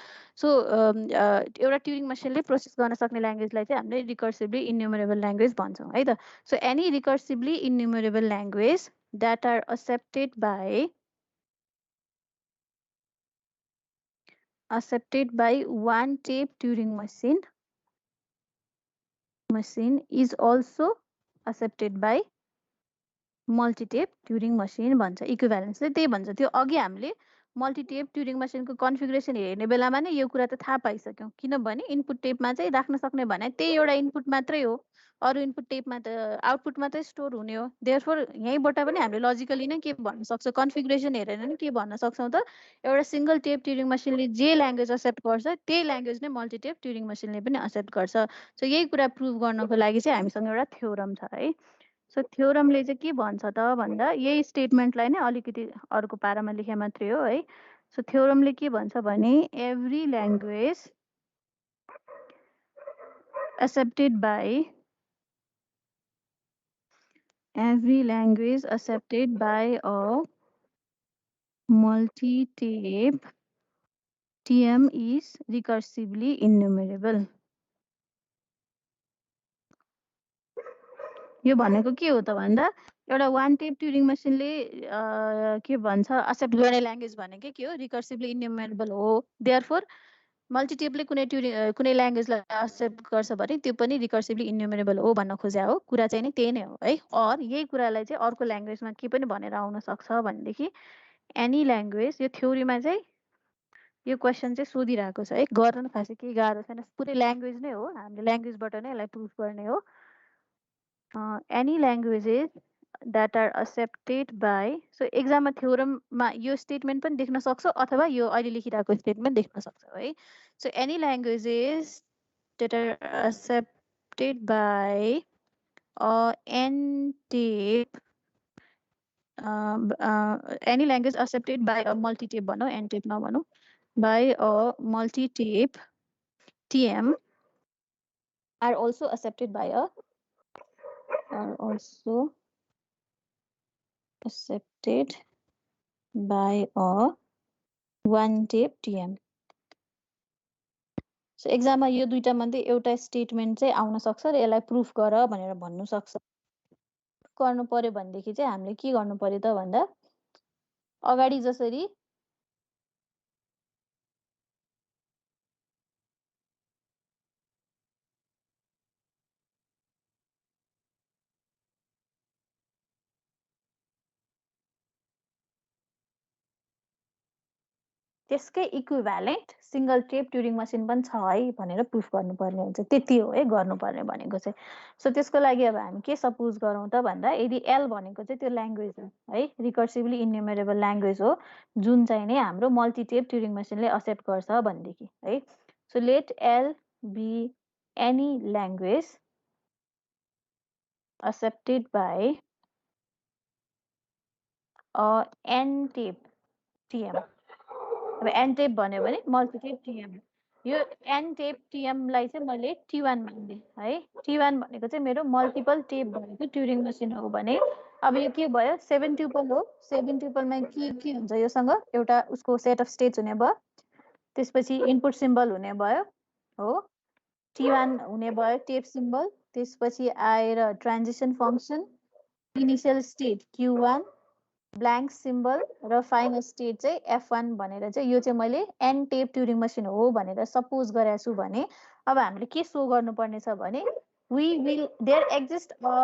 S1: सो एउटा ट्युरिङ मसिनले प्रोसेस गर्न सक्ने ल्याङ्ग्वेजलाई चाहिँ हामीले रिकर्सिभली इन्युमरेबल ल्याङ्ग्वेज भन्छौँ है त। So any recursively enumerable language that are accepted by accepted by one tape Turing machine is also accepted by multi-tape Turing machine भन्छ इक्विभ्यालेन्स चाहिँ त्यही भन्छ त्यो अघि हामीले मल्टिटेप ट्युरिङ मसिनको कन्फिगरेसन हेर्ने बेलामा नै यो कुरा त थाहा पाइसक्यौँ किनभने इनपुट टेपमा चाहिँ राख्न सक्ने भने त्यही एउटा इनपुट मात्रै हो अरू इनपुट टेपमा त आउटपुट मात्रै स्टोर हुने हो देयरफोर यहीँबाट पनि हामीले लजिकली नै के भन्न सक्छौँ कन्फिगरेसन हेरेर नै के भन्न सक्छौँ त एउटा सिङ्गल टेप ट्युरिङ मसिनले जे ल्याङ्ग्वेज एक्सेप्ट गर्छ त्यही ल्याङ्ग्वेज नै मल्टिटेप ट्युरिङ मसिनले पनि एक्सेप्ट गर्छ सो यही कुरा प्रुभ गर्नको लागि चाहिँ हामीसँग एउटा थ्योरम छ है सो थ्योरमले चाहिँ के भन्छ त भन्दा यही स्टेटमेन्टलाई नै अलिकति अर्को पारामा लेखे मात्रै हो है सो थ्योरमले के भन्छ भने every language accepted by a multi-tape TM is recursively enumerable. यो भनेको के हो त भन्दा एउटा वान टेप ट्युरिङ मसिनले के भन्छ एक्सेप्ट गर्ने ल्याङ्ग्वेज भनेकै के हो रिकर्सिभली इन्युमरेबल हो देयरफोर मल्टिटेपले कुनै ल्याङ्ग्वेजलाई एक्सेप्ट गर्छ भने त्यो पनि रिकर्सिभली इन्युमरेबल हो भन्न खोजे हो कुरा चाहिँ नि त्यही नै हो है अर यही कुरालाई चाहिँ अर्को ल्याङ्ग्वेजमा के पनि भनेर आउन सक्छ भनेदेखि एनी ल्याङ्ग्वेज यो थ्योरीमा चाहिँ यो क्वेसन चाहिँ सोधिरहेको छ है गर्न खासै केही गाह्रो छैन पुरै ल्याङ्ग्वेज नै हो हामीले ल्याङ्ग्वेजबाट नै यसलाई प्रुफ गर्ने हो any languages that are accepted by so exam theoremमा यो स्टेटमेन्ट पनि देख्न सक्छौ अथवा यो अहिले लेखिरहेको स्टेटमेन्ट देख्न सक्छौ है so any languages that are accepted by n-tape any language accepted by a multi-tape भनौँ n-tape नभनौँ by a multi-tape TM are also accepted by a one tape TM so एक्जाममा यो दुईटा मध्ये एउटा स्टेटमेन्ट चाहिँ आउन सक्छ र यसलाई प्रुफ गर भनेर भन्नु सक्छ गर्नु पर्यो भनेदेखि चाहिँ हामीले के गर्नु पर्यो त भन्दा अगाडि जसरी त्यसकै equivalent single tape Turing machine पनि छ है भनेर प्रुफ गर्नुपर्ने हुन्छ त्यति हो है गर्नुपर्ने भनेको चाहिँ सो त्यसको लागि अब हामी के सपोज गरौँ त भन्दा यदि एल भनेको चाहिँ त्यो ल्याङ्ग्वेज हो है रिकर्सिभली इन्युमरेबल ल्याङ्ग्वेज हो जुन चाहिँ नै हाम्रो मल्टिटेप ट्युरिङ मसिनले एक्सेप्ट गर्छ भनेदेखि है so let L be any language accepted by n-tape TM अब n-tape भन्यो भने मल्टिटेप TM यो n-tape TM लाई चाहिँ मैले T1 मान्दिएँ है T1 भनेको चाहिँ मेरो मल्टिपल टेप भएको ट्युरिङ मसिन हो भने अब यो के भयो 7 ट्युपल हो 7 ट्युपलमा के हुन्छ योसँग एउटा उसको सेट अफ स्टेट्स हुने भयो त्यसपछि इनपुट सिम्बल हुने भयो हो T1 हुने भयो टेप सिम्बल त्यसपछि आएर transition function initial state Q1 blank symbol र फाइनल स्टेट चाहिँ F1 भनेर चाहिँ यो चाहिँ मैले एन टेप ट्युरिङ मसिन हो भनेर सपोज गरेको छु भने अब हामीले के सो गर्नुपर्ने छ भने there exist a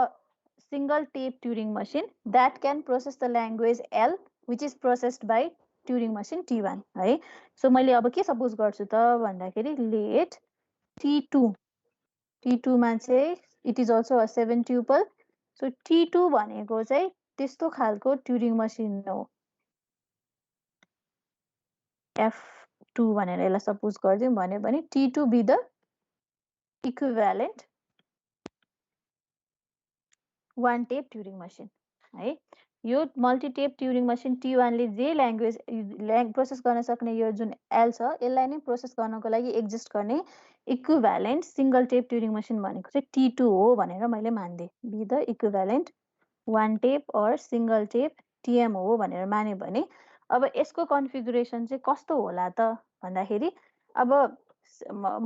S1: single tape Turing machine that can process the language L which is processed by Turing machine T1 है सो मैले अब के सपोज गर्छु त भन्दाखेरि लेट T2 मा चाहिँ it is also a 7 tuple so T2 भनेको चाहिँ त्यस्तो खालको ट्युरिङ मसिन हो F2 भनेर यसलाई सपोज गर्दियौँ भन्यो भने T2 be the equivalent one tape Turing machine है यो मल्टिटेप ट्युरिङ मसिन T1 ले जे ल्याङ्ग्वेज प्रोसेस गर्न सक्ने यो जुन एल छ यसलाई नै प्रोसेस गर्नको लागि एक्जिस्ट गर्ने equivalent single tape Turing machine भनेको चाहिँ T2 हो भनेर मैले मान्दिएँ be the equivalent one tape or single tape TM हो भनेर मान्यो भने अब यसको कन्फिगुरेसन चाहिँ कस्तो होला त भन्दाखेरि अब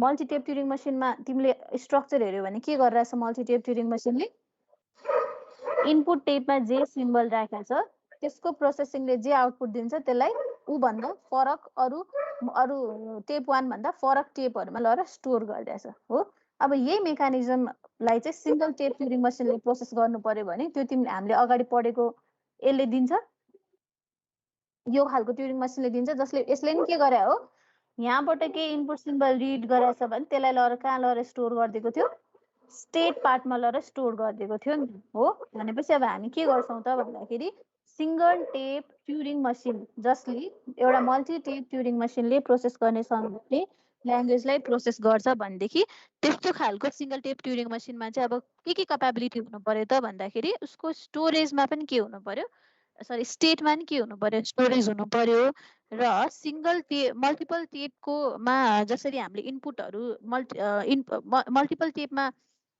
S1: मल्टिटेप ट्युरिङ मसिनमा तिमीले स्ट्रक्चर हेर्यो भने के गरिरहेछ मल्टिटेप ट्युरिङ मसिनले इनपुट टेपमा जे सिम्बल राखेको छ त्यसको प्रोसेसिङले जे आउटपुट दिन्छ त्यसलाई ऊ भन्दा फरक अरू टेप 1 भन्दा फरक टेपहरुमा लगेर स्टोर गरिरहेछ हो। अब यही मेकानिजमलाई चाहिँ सिंगल टेप ट्युरिङ मसिनले प्रोसेस गर्नु पर्यो भने त्यो हामीले अगाडि पढेको यसले दिन्छ, यो खालको ट्युरिङ मसिनले दिन्छ, जसले यसले नि के गरे हो, यहाँबाट के इनपुट सिम्बल रिड गरेछ भने त्यसलाई लगेर कहाँ लगेर स्टोर गरिदिएको थियो, स्टेट पार्टमा लगेर स्टोर गरिदिएको थियो नि हो। भनेपछि अब हामी के गर्छौँ त भन्दाखेरि सिंगल टेप ट्युरिङ मसिन जसले एउटा मल्टी टेप ट्युरिङ मसिनले प्रोसेस गर्ने सँगै ल्याङ्ग्वेजलाई प्रोसेस गर्छ भनेदेखि त्यस्तो खालको सिंगल टेप ट्युरिङ मसिनमा चाहिँ अब के क्यापेबिलिटी हुनु पर्यो त भन्दाखेरि उसको स्टोरेजमा पनि के हुनु पर्यो, सरी स्टेटमा नि के हुनु पर्यो, स्टोरेज हुनु पर्यो। र सिंगल मल्टिपल टेपको मा जसरी हामीले इनपुटहरू मल्टिपल टेपमा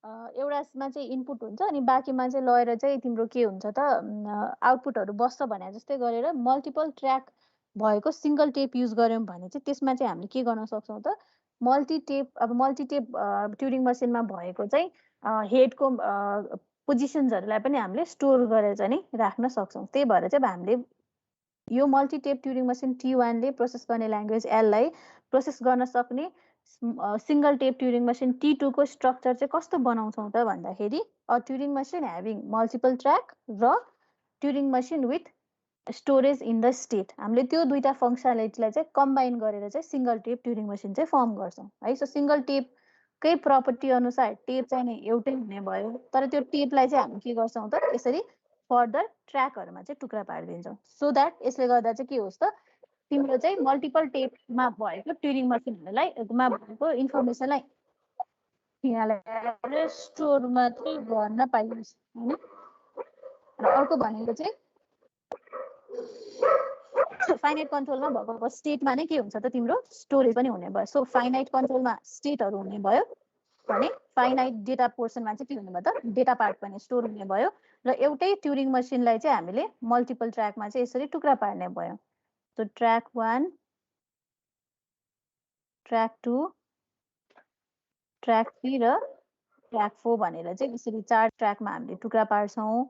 S1: एउटामा चाहिँ इनपुट हुन्छ अनि बाँकीमा चाहिँ लगेर चाहिँ तिम्रो के हुन्छ त आउटपुटहरू बस्छ भने जस्तै गरेर मल्टिपल ट्र्याक भएको सिंगल टेप युज गऱ्यौँ भने चाहिँ त्यसमा चाहिँ हामीले के गर्न सक्छौँ त मल्टिटेप ट्युरिङ मसिनमा भएको चाहिँ हेडको पोजिसन्सहरूलाई पनि हामीले स्टोर गरेर चाहिँ नि राख्न सक्छौँ। त्यही भएर चाहिँ अब हामीले यो मल्टिटेप ट्युरिङ मसिन T1ले प्रोसेस गर्ने ल्याङ्ग्वेज एललाई प्रोसेस गर्न सक्ने single tape Turing machine T2 को स्ट्रक्चर चाहिँ कस्तो बनाउँछौँ त भन्दाखेरि a Turing machine having multiple track र Turing machine with storage in the state, हामीले त्यो दुईटा फङ्सनालिटीलाई चाहिँ कम्बाइन गरेर चाहिँ सिंगल टेप ट्युरिङ मसिन चाहिँ फर्म गर्छौँ है। सो सिंगल टेपकै प्रपर्टी अनुसार टेप चाहिँ नि एउटै हुने भयो, तर त्यो टेपलाई चाहिँ हामी के गर्छौँ त यसरी फर्दर ट्र्याकहरूमा चाहिँ टुक्रा पारिदिन्छौँ सो द्याट यसले गर्दा चाहिँ के होस् त तिम्रो चाहिँ मल्टिपल टेपमा भएको ट्युरिङ मसिनहरूलाई मा भएको इन्फर्मेसनलाई यहाँलाई स्टोर मात्रै गर्न पाइन्छ होइन। र अर्को भनेको चाहिँ फाइनाइट कन्ट्रोलमा भएको स्टेटमा नै के हुन्छ त तिम्रो स्टोरेज पनि हुने भयो। सो फाइनाइट कन्ट्रोलमा स्टेटहरू हुने भयो भने फाइनाइट डेटा पोर्सनमा चाहिँ के हुने भयो त डेटा पार्ट पनि स्टोर हुने भयो र एउटै ट्युरिङ मसिनलाई चाहिँ हामीले मल्टिपल ट्र्याकमा चाहिँ यसरी टुक्रा पार्ने भयो। सो ट्र्याक 1, ट्र्याक 2, ट्र्याक 3 र ट्र्याक 4 भनेर चाहिँ यसरी 4 ट्र्याकमा हामीले टुक्रा पार्छौँ।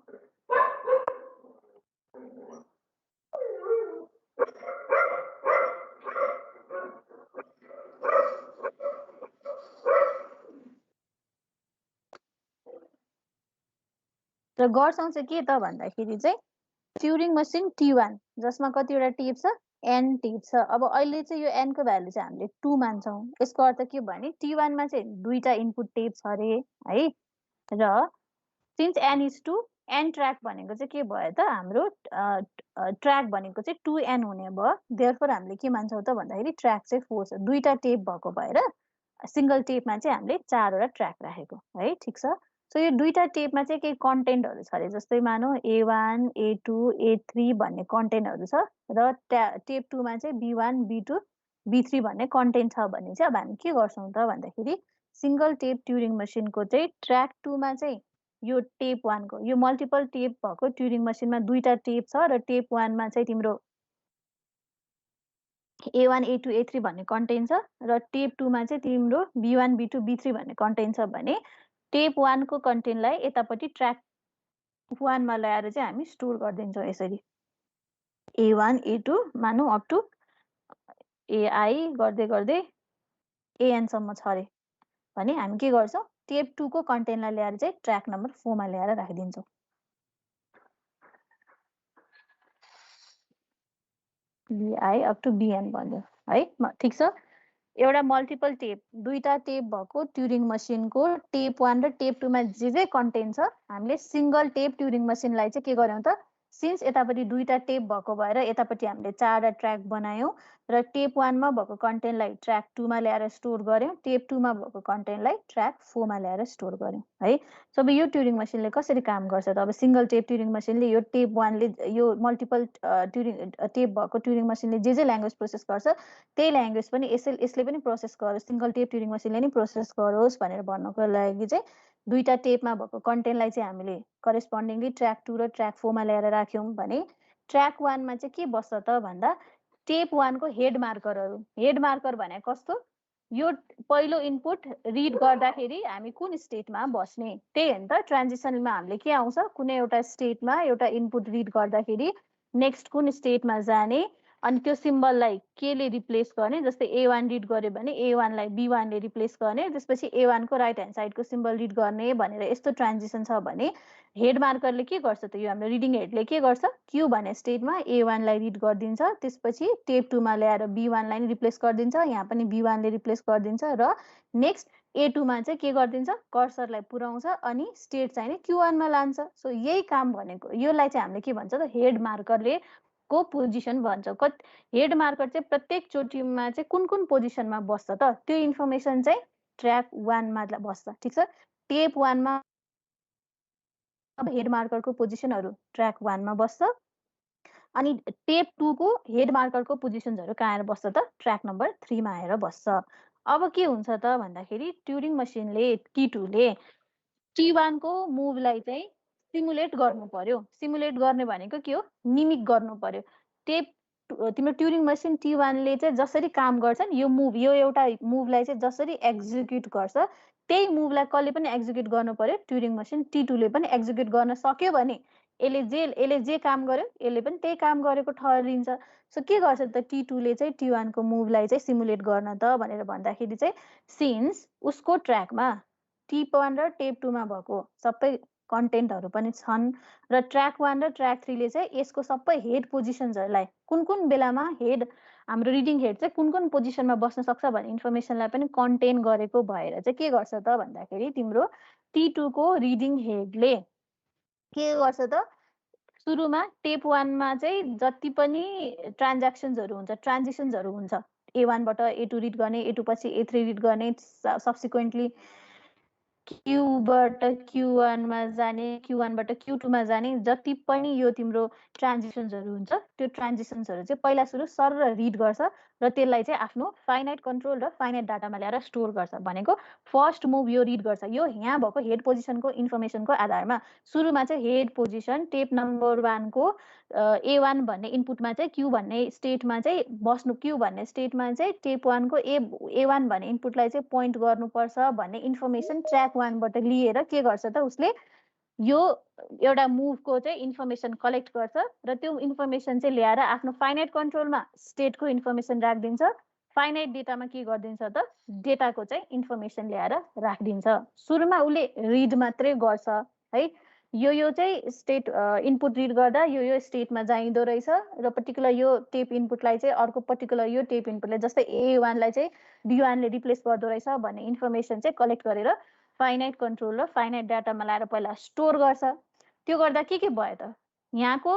S1: र गर्छौँ चाहिँ के त भन्दाखेरि चाहिँ ट्युरिङ मसिन T1 जसमा कतिवटा टेप छ, n टेप छ। अब अहिले चाहिँ यो n को भ्यालु चाहिँ हामीले 2 मान्छौँ। यसको अर्थ के भने T1 मा चाहिँ दुईटा इनपुट टेप छ अरे है। र since n is 2, n track भनेको चाहिँ के भयो त हाम्रो ट्र्याक भनेको चाहिँ 2n हुने भयो। देयरफोर हामीले के मान्छौँ त भन्दाखेरि ट्र्याक चाहिँ 4 छ। दुईटा टेप भएको भएर सिंगल टेपमा चाहिँ हामीले 4वटा ट्र्याक राखेको है, ठिक छ। सो यो दुईटा टेपमा चाहिँ केही कन्टेन्टहरू छ अरे, जस्तै मानौ A1, A2, A3 भन्ने कन्टेन्टहरू छ र टेप 2 मा चाहिँ B1, B2, B3 भन्ने कन्टेन्ट छ भने चाहिँ अब हामी के गर्छौँ त भन्दाखेरि सिंगल टेप ट्युरिङ मसिनको चाहिँ ट्र्याक 2 मा चाहिँ यो टेप 1 को यो मल्टिपल टेप भएको ट्युरिङ मसिनमा दुईटा टेप छ र टेप 1 मा चाहिँ तिम्रो A1, A2, A3 भन्ने कन्टेन्ट छ र टेप 2 मा चाहिँ तिम्रो B1, B2, B3 भन्ने कन्टेन्ट छ भने टेप 1 को कन्टेन्टलाई यतापट्टि ट्र्याक 1 मा ल्याएर चाहिँ हामी स्टोर गरिदिन्छौँ यसरी। A1, A2 मानौ अप टु AI गर्दै गर्दै AN सम्म छ अरे भने हामी के गर्छौँ टेप 2 को कन्टेन्टलाई ल्याएर चाहिँ ट्र्याक नम्बर 4 मा ल्याएर राखिदिन्छौँ। BI अप टु BN भन्यो है, ठिक छ। एउटा मल्टिपल टेप दुईटा टेप भएको ट्युरिङ मसिनको टेप 1 र टेप 2 मा जे कन्टेन्ट छ हामीले सिंगल टेप ट्युरिङ मसिनलाई चाहिँ के गर्यौँ त सिन्स यतापट्टि दुईटा टेप भएको भएर यतापट्टि हामीले 4वटा ट्र्याक बनायौँ र टेप 1 मा भएको कन्टेन्टलाई ट्र्याक 2 मा ल्याएर स्टोर गर्यौँ, टेप 2 मा भएको कन्टेन्टलाई ट्र्याक 4 मा ल्याएर स्टोर गर्यौँ है। सो अब यो ट्युरिङ मसिनले कसरी काम गर्छ त अब सिंगल टेप ट्युरिङ मसिनले यो टेप 1 ले यो मल्टिपल टेप भएको ट्युरिङ मसिनले जे ल्याङ्ग्वेज प्रोसेस गर्छ त्यही ल्याङ्ग्वेज पनि यसले पनि प्रोसेस गरोस्, सिंगल टेप ट्युरिङ मसिनले नि प्रोसेस गरोस् भनेर भन्नको लागि चाहिँ दुईटा टेपमा भएको कन्टेन्टलाई चाहिँ हामीले करेस्पोन्डिङली ट्र्याक 2 र ट्र्याक 4 मा ल्याएर राख्यौँ भने ट्र्याक 1 मा चाहिँ के बस्छ त भन्दा टेप 1 को हेड मार्करहरू। हेड मार्कर भने कस्तो, यो पहिलो इनपुट रिड गर्दाखेरि हामी कुन स्टेटमा बस्ने त्यही हो नि त। ट्रान्जिसनमा हामीले के आउँछ कुनै एउटा स्टेटमा एउटा इनपुट रिड गर्दाखेरि नेक्स्ट कुन स्टेटमा जाने अनि त्यो सिम्बललाई केले रिप्लेस गर्ने, जस्तै A1 रिड गर्यो भने A1 लाई B1 ले रिप्लेस गर्ने, त्यसपछि A1 को राइट ह्यान्ड साइडको सिम्बल रिड गर्ने भनेर यस्तो ट्रान्जिसन छ भने हेड मार्करले के गर्छ त, यो हाम्रो रिडिङ हेडले के गर्छ, Q भन्ने स्टेटमा A1 लाई रिड गरिदिन्छ, त्यसपछि टेप 2 मा ल्याएर B1 लाई रिप्लेस गरिदिन्छ, यहाँ पनि B1 ले रिप्लेस गरिदिन्छ र नेक्स्ट A2 मा चाहिँ के गरिदिन्छ, कर्सरलाई पुर्याउँछ अनि स्टेट चाहिँ नि Q1 मा लान्छ। सो यही काम भनेको, योलाई चाहिँ हामीले के भन्छ त, हेड मार्करले को पोजिसन भन्छ। हेड मार्कर चाहिँ प्रत्येक चोटिमा चाहिँ कुन कुन पोजिसनमा बस्छ त, त्यो इन्फर्मेसन चाहिँ ट्र्याक 1 मा बस्छ। ठीक छ, टेप 1 मा हेड मार्करको पोजिसनहरू ट्र्याक 1 मा बस्छ अनि टेप 2 को हेड मार्करको पोजिसन्सहरू कहाँ आएर बस्छ त, ट्र्याक नम्बर 3 मा आएर बस्छ। अब के हुन्छ त भन्दाखेरि ट्युरिङ मसिनले T2 ले T1 को मुभलाई चाहिँ सिमुलेट गर्नु पर्यो। सिमुलेट गर्ने भनेको के हो, मिमिक गर्नु पर्यो। टेप तिम्रो ट्युरिङ मसिन T1 ले चाहिँ जसरी काम गर्छ नि, यो मुभ, यो एउटा मुभलाई चाहिँ जसरी एक्जिक्युट गर्छ त्यही मुभलाई कसले पनि एक्जिक्युट गर्नु पर्यो, ट्युरिङ मसिन T2 ले पनि एक्जिक्युट गर्न सक्यो भने यसले जे काम गर्यो यसले पनि त्यही काम गरेको ठहरिन्छ। सो के गर्छ त T2 ले चाहिँ T1 को मुभलाई चाहिँ सिमुलेट गर्न त भनेर भन्दाखेरि चाहिँ सिन्स उसको ट्र्याकमा टेप 1 र टेप 2 मा भएको सबै कन्टेन्टहरू पनि छन् र ट्र्याक 1 र ट्र्याक 3 ले चाहिँ यसको सबै हेड पोजिसन्सहरूलाई कुन कुन बेलामा हेड, हाम्रो रिडिङ हेड चाहिँ कुन कुन पोजिसनमा बस्न सक्छ भन्ने इन्फर्मेसनलाई पनि कन्टेन गरेको भएर चाहिँ के गर्छ त भन्दाखेरि तिम्रो T2 को रिडिङ हेडले के गर्छ त, सुरुमा टेप 1 मा चाहिँ जति पनि ट्रान्ज्याक्सन्सहरू हुन्छ, ट्रान्जिसन्सहरू हुन्छ, A1 बाट A2 रिड गर्ने, A2 पछि A3 रिड गर्ने, सब्सिक्वेन्टली Q बाट Q1 मा जाने, Q1 बाट Q2 मा जाने जति पनि यो तिम्रो ट्रान्जिसन्सहरू हुन्छ त्यो ट्रान्जिसन्सहरू चाहिँ पहिला सुरु सर रिड गर्छ र त्यसलाई चाहिँ आफ्नो फाइनाइट कन्ट्रोल र फाइनाइट डाटामा ल्याएर स्टोर गर्छ। भनेको फर्स्ट मुभ यो रिड गर्छ, यो यहाँ भएको हेड पोजिसनको इन्फर्मेसनको आधारमा सुरुमा चाहिँ हेड पोजिसन टेप नम्बर 1 को A1 भन्ने इनपुटमा चाहिँ Q भन्ने स्टेटमा चाहिँ बस्नु, Q भन्ने स्टेटमा चाहिँ टेप 1 को A1 भन्ने इनपुटलाई चाहिँ पोइन्ट गर्नुपर्छ भन्ने इन्फर्मेसन ट्र्याक 1 बाट लिएर के गर्छ त, उसले यो एउटा मुभको चाहिँ इन्फर्मेसन कलेक्ट गर्छ र त्यो इन्फर्मेसन चाहिँ ल्याएर आफ्नो फाइनाइट कन्ट्रोलमा स्टेटको इन्फर्मेसन राखिदिन्छ, फाइनाइट डेटामा के गरिदिन्छ त, डेटाको चाहिँ इन्फर्मेसन ल्याएर राखिदिन्छ। सुरुमा उसले रिड मात्रै गर्छ है, यो चाहिँ स्टेट इनपुट रिड गर्दा यो स्टेटमा जाइदो रहेछ र पर्टिकुलर यो टेप इनपुटलाई चाहिँ अर्को पर्टिकुलर यो टेप इनपुटलाई जस्तै A1 लाई चाहिँ B1 ले रिप्लेस गर्दो रहेछ भन्ने इन्फर्मेसन चाहिँ कलेक्ट गरेर फाइनाइट कन्ट्रोल र फाइनाइट डाटामा ल्याएर पहिला स्टोर गर्छ। त्यो गर्दा के भयो त, यहाँको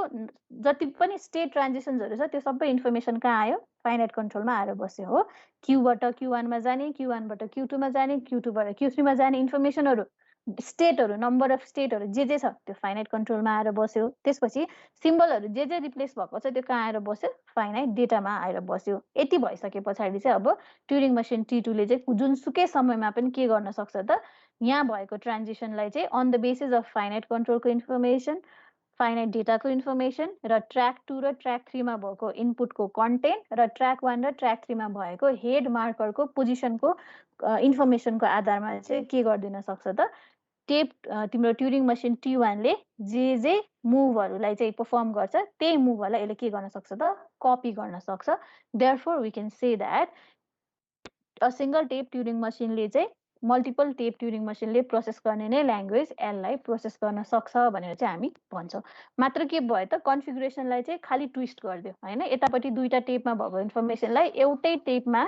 S1: जति पनि स्टेट ट्रान्जिसन्सहरू छ त्यो सबै इन्फर्मेसन कहाँ आयो, फाइनाइट कन्ट्रोलमा आएर बस्यो हो। Q बाट Q1 मा जाने, Q1 बाट Q2 मा जाने, Q2 बाट Q3 मा जाने इन्फर्मेसनहरू, स्टेटहरू, नम्बर अफ स्टेटहरू जे छ त्यो फाइनाइट कन्ट्रोलमा आएर बस्यो। त्यसपछि सिम्बलहरू जे रिप्लेस भएको छ त्यो कहाँ आएर बस्यो, फाइनाइट डेटामा आएर बस्यो। यति भइसके पछाडि चाहिँ अब ट्युरिङ मसिन T2 ले चाहिँ जुनसुकै समयमा पनि के गर्न सक्छ त, यहाँ भएको ट्रान्जिसनलाई चाहिँ on the basis of finite कन्ट्रोलको इन्फर्मेसन, फाइनाइट डेटाको इन्फर्मेसन र ट्र्याक 2 र ट्र्याक 3 मा भएको इनपुटको कन्टेन्ट र ट्र्याक 1 र ट्र्याक 3 मा भएको हेड मार्करको पोजिसनको इन्फर्मेसनको आधारमा चाहिँ के गरिदिन सक्छ त, टेप तिम्रो ट्युरिङ मसिन T1 ले जे मुभहरूलाई चाहिँ पर्फर्म गर्छ त्यही मुभहरूलाई यसले के गर्न सक्छ त, कपी गर्न सक्छ। Therefore we can say that a single tape Turing मसिनले चाहिँ मल्टिपल टेप ट्युरिङ मसिनले प्रोसेस गर्ने नै ल्याङ्ग्वेज एललाई प्रोसेस गर्न सक्छ भनेर चाहिँ हामी भन्छौँ। मात्र के भयो त, कन्फिगुरेसनलाई चाहिँ खालि ट्विस्ट गरिदियो होइन, यतापट्टि दुईटा टेपमा भएको इन्फर्मेसनलाई एउटै टेपमा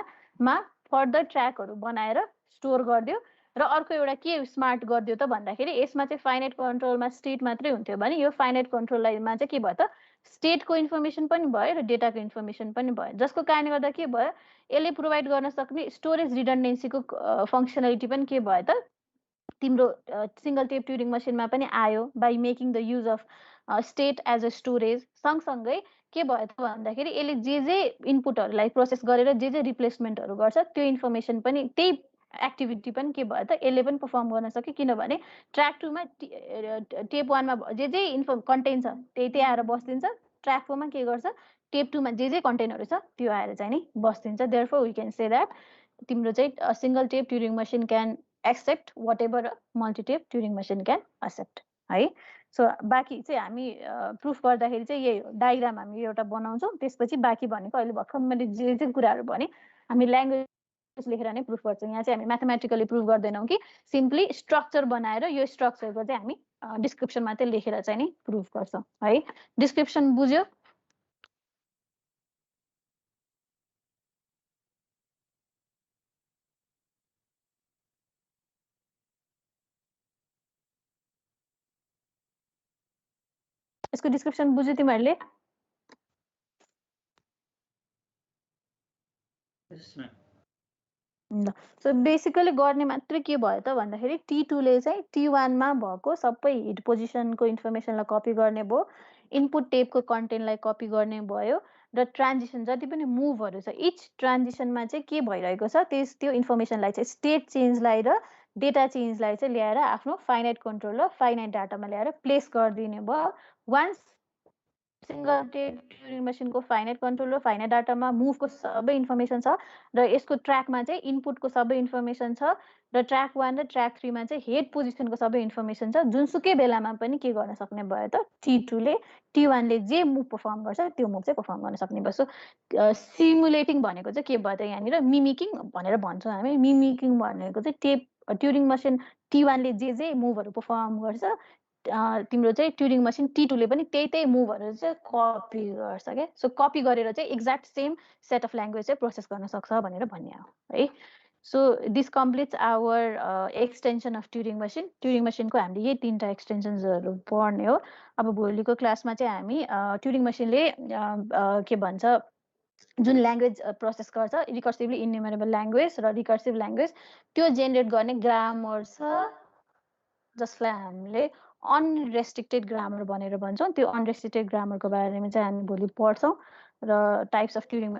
S1: फर्दर ट्र्याकहरू बनाएर स्टोर गरिदियो र अर्को एउटा के स्मार्ट गरिदियो त भन्दाखेरि यसमा चाहिँ फाइनाइट कन्ट्रोलमा स्टेट मात्रै हुन्थ्यो भने यो फाइनाइट कन्ट्रोलमा चाहिँ के भयो त, स्टेटको इन्फर्मेसन पनि भयो र डेटाको इन्फर्मेसन पनि भयो, जसको कारणले गर्दा के भयो, यसले प्रोभाइड गर्न सक्ने स्टोरेज रिडन्डेन्सीको फङ्सनालिटी पनि के भयो त, तिम्रो सिंगल टेप ट्युरिङ मसिनमा पनि आयो by making the use of state as a storage. सँगसँगै के भयो त भन्दाखेरि यसले जे इनपुटहरूलाई प्रोसेस गरेर जे रिप्लेसमेन्टहरू गर्छ त्यो इन्फर्मेसन पनि त्यही एक्टिभिटी पनि के भयो त, यसले पनि पर्फर्म गर्न सक्यो, किनभने ट्र्याक 2 मा टेप 1 मा जे कन्टेन्ट छ त्यही आएर बस्दिन्छ, ट्र्याक 4 मा के गर्छ, टेप 2 मा जे कन्टेन्टहरू छ त्यो आएर चाहिँ नि बस्दिन्छ। Therefore we can say that तिम्रो चाहिँ single tape Turing machine can accept whatever multi tape Turing machine can accept है। सो बाँकी चाहिँ हामी प्रुफ गर्दाखेरि चाहिँ यही हो, डायग्राम हामी एउटा बनाउँछौँ, त्यसपछि बाँकी भनेको अहिले भर्खर मैले जे जे कुराहरू भनेँ, हामी ल्याङ्ग्वेज लेखेर नै प्रुफ गर्छौँ। यहाँ चाहिँ हामी म्याथमेटिकली प्रुफ गर्दैनौँ कि सिम्पली स्ट्रक्चर बनाएर यो स्ट्रक्चरको चाहिँ हामी डिस्क्रिप्सन मात्रै लेखेर चाहिँ नि प्रुफ गर्छौँ है। डिस्क्रिप्सन बुझ्यो? यसको डिस्क्रिप्सन बुझ्यो तिमीहरूले? ल, सो बेसिकली गर्ने मात्रै के भयो त भन्दाखेरि T2ले चाहिँ T1मा भएको सबै हिट पोजिसनको इन्फर्मेसनलाई कपी गर्ने भयो, इनपुट टेबको कन्टेन्टलाई कपी गर्ने भयो र ट्रान्जिसन जति पनि मुभहरू छ इच ट्रान्जिसनमा चाहिँ के भइरहेको छ त्यो इन्फर्मेसनलाई चाहिँ स्टेट चेन्जलाई र डेटा चेन्जलाई चाहिँ ल्याएर आफ्नो फाइनाइट कन्ट्रोल र फाइनाइट डाटामा ल्याएर प्लेस गरिदिने भयो। वान्स सिङ्गल ट्युरिङ मसिनको फाइनाइट कन्ट्रोल र फाइनाइट डाटामा मुभको सबै इन्फर्मेसन छ र यसको ट्र्याकमा चाहिँ इनपुटको सबै इन्फर्मेसन छ र ट्र्याक 1 र ट्र्याक 3मा चाहिँ हेड पोजिसनको सबै इन्फर्मेसन छ। जुनसुकै बेलामा पनि के गर्न सक्ने भयो त T2ले T1ले जे मुभ पर्फर्म गर्छ त्यो मुभ चाहिँ पर्फर्म गर्न सक्ने भयो। सो सिमुलेटिङ भनेको चाहिँ के भयो त यहाँनिर मिमिकिङ भनेर भन्छौँ हामी। मिमिकिङ भनेको चाहिँ ट्युरिङ मसिन T1ले जे मुभहरू पर्फर्म गर्छ तिम्रो चाहिँ ट्युरिङ मसिन T2ले पनि त्यही मुभहरू चाहिँ कपी गर्छ क्या। सो कपी गरेर चाहिँ exact same set of language चाहिँ प्रोसेस गर्न सक्छ भनेर भन्ने हो है। So this completes our extension of Turing machine. Turing मसिनको हामीले यही 3टा एक्सटेन्सन्सहरू पढ्ने हो। अब भोलिको क्लासमा चाहिँ हामी ट्युरिङ मसिनले के भन्छ जुन ल्याङ्ग्वेज प्रोसेस गर्छ रिकर्सिभली इन्युमरेबल ल्याङ्ग्वेज र रिकर्सिभ ल्याङ्ग्वेज त्यो जेनेरेट गर्ने ग्रामर छ जसलाई हामीले अनरेस्ट्रिक्टेड ग्रामर भनेर भन्छौँ। त्यो अनरेस्ट्रिक्टेड ग्रामरको बारेमा चाहिँ हामी भोलि पढ्छौँ र टाइप्स अफ ट्युरिङ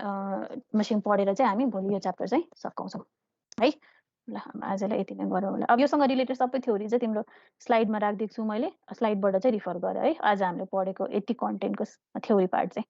S1: मसिन पढेर चाहिँ हामी भोलि यो च्याप्टर चाहिँ सकाउँछौँ है। ल आजलाई यति नै गरौँ होला। अब योसँग रिलेटेड सबै थ्योरी चाहिँ तिम्रो स्लाइडमा राखिदिएको छु मैले, स्लाइडबाट चाहिँ रिफर गर है। आज हामीले पढेको यति कन्टेन्टको थ्योरी पार्ट चाहिँ।